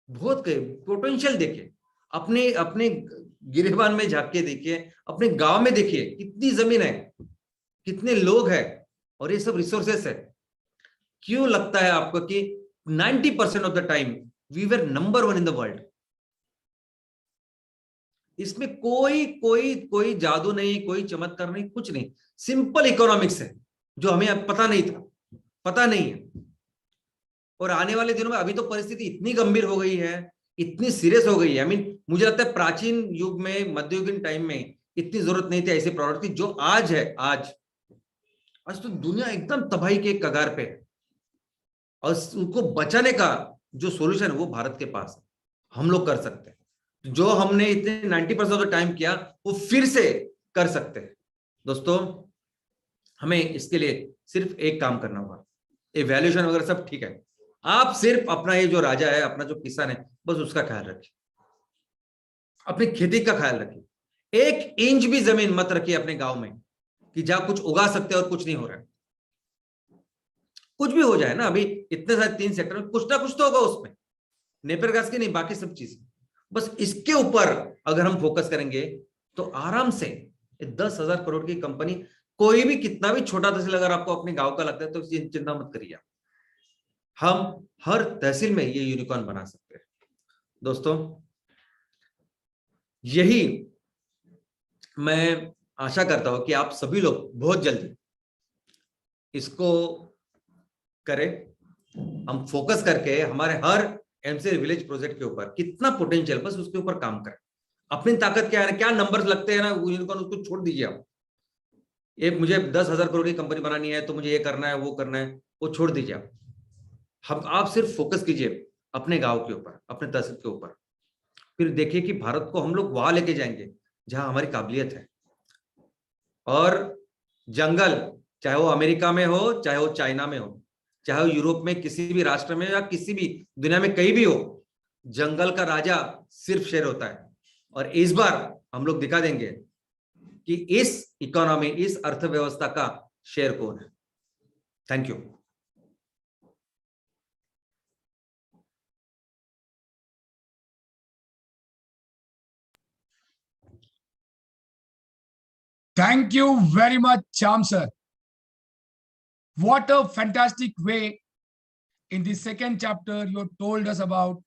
बहुत पोटेंशियल देखिए, अपने अपने गिरेबान में झांक के देखिए, अपने गांव में देखिए कितनी जमीन है, कितने लोग हैं, और ये सब रिसोर्सेस है। क्यों लगता है आपको कि 90% of the time we were number 1 in the world? इसमें कोई कोई कोई जादू नहीं, कोई चमत्कार नहीं, कुछ नहीं। सिंपल इकोनॉमिक्स है जो हमें पता नहीं था, पता नहीं है। और आने वाले दिनों में, अभी तो परिस्थिति इतनी गंभीर हो गई है, इतनी सीरियस हो गई है। मुझे लगता है प्राचीन युग में, मध्ययुगीन टाइम में इतनी जरूरत नहीं थी ऐसे प्रोडक्ट की जो आज है। आज तो दुनिया एकदम तबाही के कगार पे है, और उनको बचाने का जो सॉल्यूशन है वो भारत के पास है। हम लोग कर सकते हैं जो हमने इतने 90% ऑफ द टाइम किया, वो फिर से कर सकते हैं दोस्तों। हमें इसके लिए सिर्फ एक काम करना होगा। इवैल्यूएशन वगैरह सब ठीक है, आप सिर्फ अपना ये जो राजा है, अपना जो किसान है, बस उसका ख्याल रखिए, अपनी खेती का ख्याल रखिए। 1 इंच भी जमीन मत रखिए अपने गांव में कि जहां कुछ उगा सकते हैं और कुछ नहीं हो रहा है। कुछ भी हो जाए ना, अभी इतने सारे 3 सेक्टर में कुछ ना कुछ तो होगा उसमें, नेपियर घास की नहीं, बाकी सब चीज। बस इसके ऊपर अगर हम फोकस करेंगे तो आराम से 10,000 करोड़ की कंपनी, कोई भी कितना भी छोटा तहसील अगर आपको अपने गांव का लगता है तो चिंता मत करिए, हम हर तहसील में ये यूनिकॉर्न बना सकते हैं दोस्तों। यही मैं आशा करता हूं कि आप सभी लोग बहुत जल्दी इसको करें। हम फोकस करके हमारे हर एमसीएल विलेज प्रोजेक्ट के ऊपर कितना पोटेंशियल, बस उसके ऊपर काम करें। अपनी ताकत क्या है, क्या नंबर्स लगते हैं ना, यूनिकॉर्न उसको छोड़ दीजिए आप। एक मुझे 10,000 करोड़ की कंपनी बनानी है तो मुझे ये करना है, वो करना है, वो छोड़ दीजिए आप। आप सिर्फ फोकस कीजिए अपने गांव के ऊपर, अपने तहसील के ऊपर। फिर देखिए कि भारत को हम लोग वहां लेके जाएंगे जहां हमारी काबिलियत है। और जंगल, चाहे वो अमेरिका में हो, चाहे वो चाइना में हो, चाहे वो यूरोप में किसी भी राष्ट्र में, या किसी भी दुनिया में कहीं भी हो, जंगल का राजा सिर्फ शेर होता है। और इस बार हम लोग दिखा देंगे कि इस इकोनॉमी, इस अर्थव्यवस्था का शेर कौन है। Thank you. Thank you very much, Shyam sir. What a fantastic way in the second chapter you told us about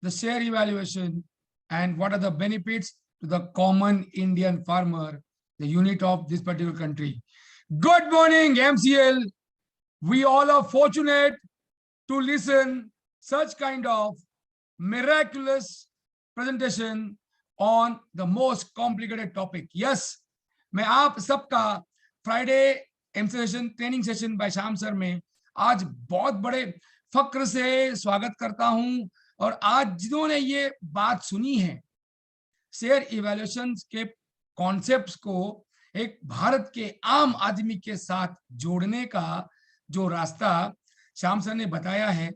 the share evaluation and what are the benefits to the common Indian farmer, the unit of this particular country. Good morning, MCL. We all are fortunate to listen such kind of miraculous presentation on the most complicated topic. Yes, मैं आप सबका Friday MCL training session by Shyam sir में आज बहुत बड़े फक्र से स्वागत करता हूं। और आज जिन्होंने ये बात सुनी है, शेयर इवैल्यूएशन के कॉन्सेप्ट्स को एक भारत के आम आदमी के साथ जोड़ने का जो रास्ता श्याम सर ने बताया है,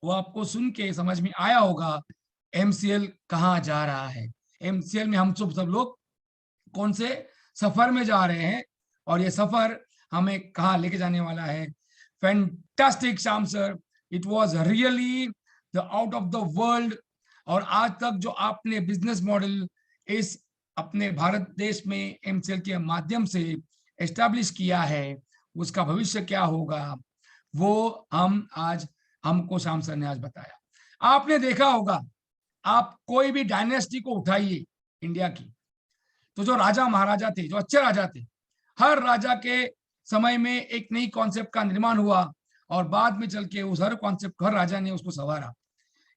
वो आपको सुन के समझ में आया होगा एमसीएल कहाँ जा रहा है। एमसीएल में हम सब लोग कौन से सफर में जा रहे हैं और ये सफर हमें कहाँ लेके जाने वाला है। Fantastic Shyam sir, it was really the out of the world. और आज तक जो आपने बिजनेस मॉडल इस अपने भारत देश में एमसीएल के माध्यम से एस्टैब्लिश किया है, उसका भविष्य क्या होगा वो हमको श्याम सर ने आज बताया। आपने देखा होगा, आप कोई भी डायनेस्टी को उठाइए इंडिया की, तो जो राजा महाराजा थे, जो अच्छे राजा थे, हर राजा के समय में एक नई कॉन्सेप्ट का निर्माण हुआ और बाद में चल के उस हर कॉन्सेप्ट हर राजा ने उसको संवारा।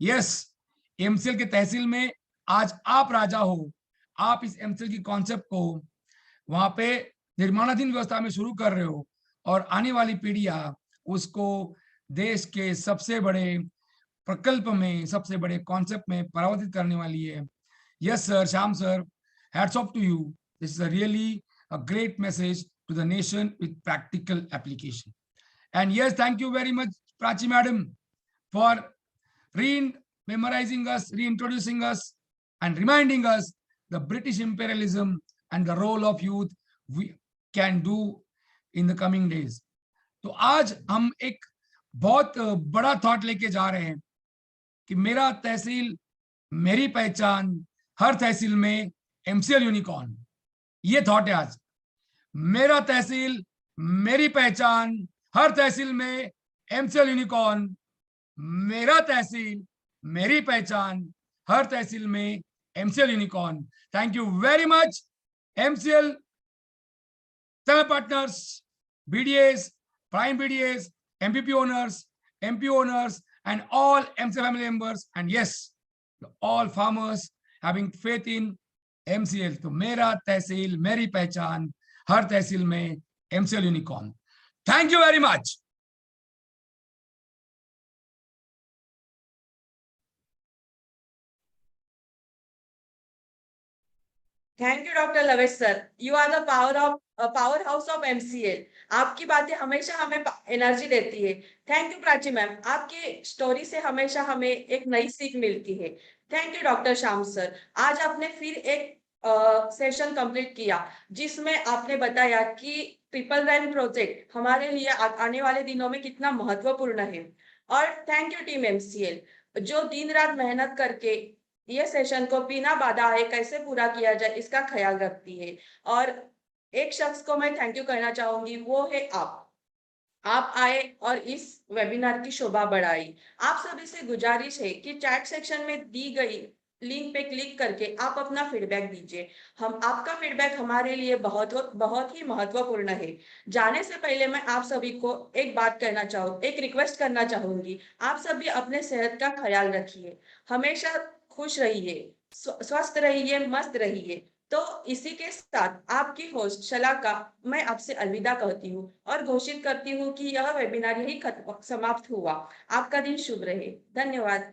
यस, एमसीएल के तहसील में आज आप राजा हो, आप इस एमसीएल की कॉन्सेप्ट को वहां पे निर्माणाधीन व्यवस्था में शुरू कर रहे हो और आने वाली पीढ़ियां उसको देश के सबसे बड़े प्रकल्प में, सबसे बड़े कॉन्सेप्ट में परावर्तित करने वाली है। Yes sir, Shyam sir, hats off to you. This is really a great message to the nation with practical application. And yes, thank you very much, Prachi madam, for memorizing us, reintroducing us, and reminding us the British imperialism and the role of youth we can do in the coming days. तो आज हम एक बहुत बड़ा thought लेके जा रहे हैं कि मेरा तहसील मेरी पहचान, हर तहसील में एमसीएल यूनिकॉर्न, ये थॉट है आज। मेरा तहसील मेरी पहचान, हर तहसील में एमसीएल यूनिकॉर्न। मेरा तहसील मेरी पहचान, हर तहसील में MCL unicorn. Thank you very much MCL channel partners, BDS, prime BDS, MPP owners, MP owners, and all MCL family members, and yes, all farmers having faith in MCL. तो मेरा तहसील मेरी पहचान, हर तहसील में MCL unicorn. Thank you very much. Thank you doctor Lavesh sir, you are the power house of MCL. आपकी बातें हमेशा हमें energy देती है। थैंक यू प्राची मैम, आपकी स्टोरी से हमेशा हमें एक नई सीख मिलती है। Thank you doctor Shyam sir, आज आपने फिर एक सेशन कंप्लीट किया जिसमें आपने बताया कि ट्रिपल राइन प्रोजेक्ट हमारे लिए आने वाले दिनों में कितना महत्वपूर्ण है। और थैंक यू टीम एमसीएल, जो दिन रात मेहनत करके ये सेशन को बिना बाधा है कैसे पूरा किया जाए इसका ख्याल रखती है। और एक शख्स को मैं थैंक यू कहना चाहूंगी, वो है आप आए और इस वेबिनार की शोभा बढ़ाई। आप सभी से गुजारिश है कि चैट सेक्शन में दी गई लिंक पे क्लिक करके आप अपना फीडबैक दीजिए। आपका फीडबैक हमारे लिए बहुत ही महत्वपूर्ण है। जाने से पहले मैं आप सभी को एक रिक्वेस्ट करना चाहूंगी। आप सभी अपने सेहत का ख्याल रखिए, हमेशा खुश रहिए, स्वस्थ रहिए, मस्त रहिए। तो इसी के साथ आपकी होस्ट शलाका मैं आपसे अलविदा कहती हूँ और घोषित करती हूँ कि यह वेबिनार यही समाप्त हुआ। आपका दिन शुभ रहे। धन्यवाद।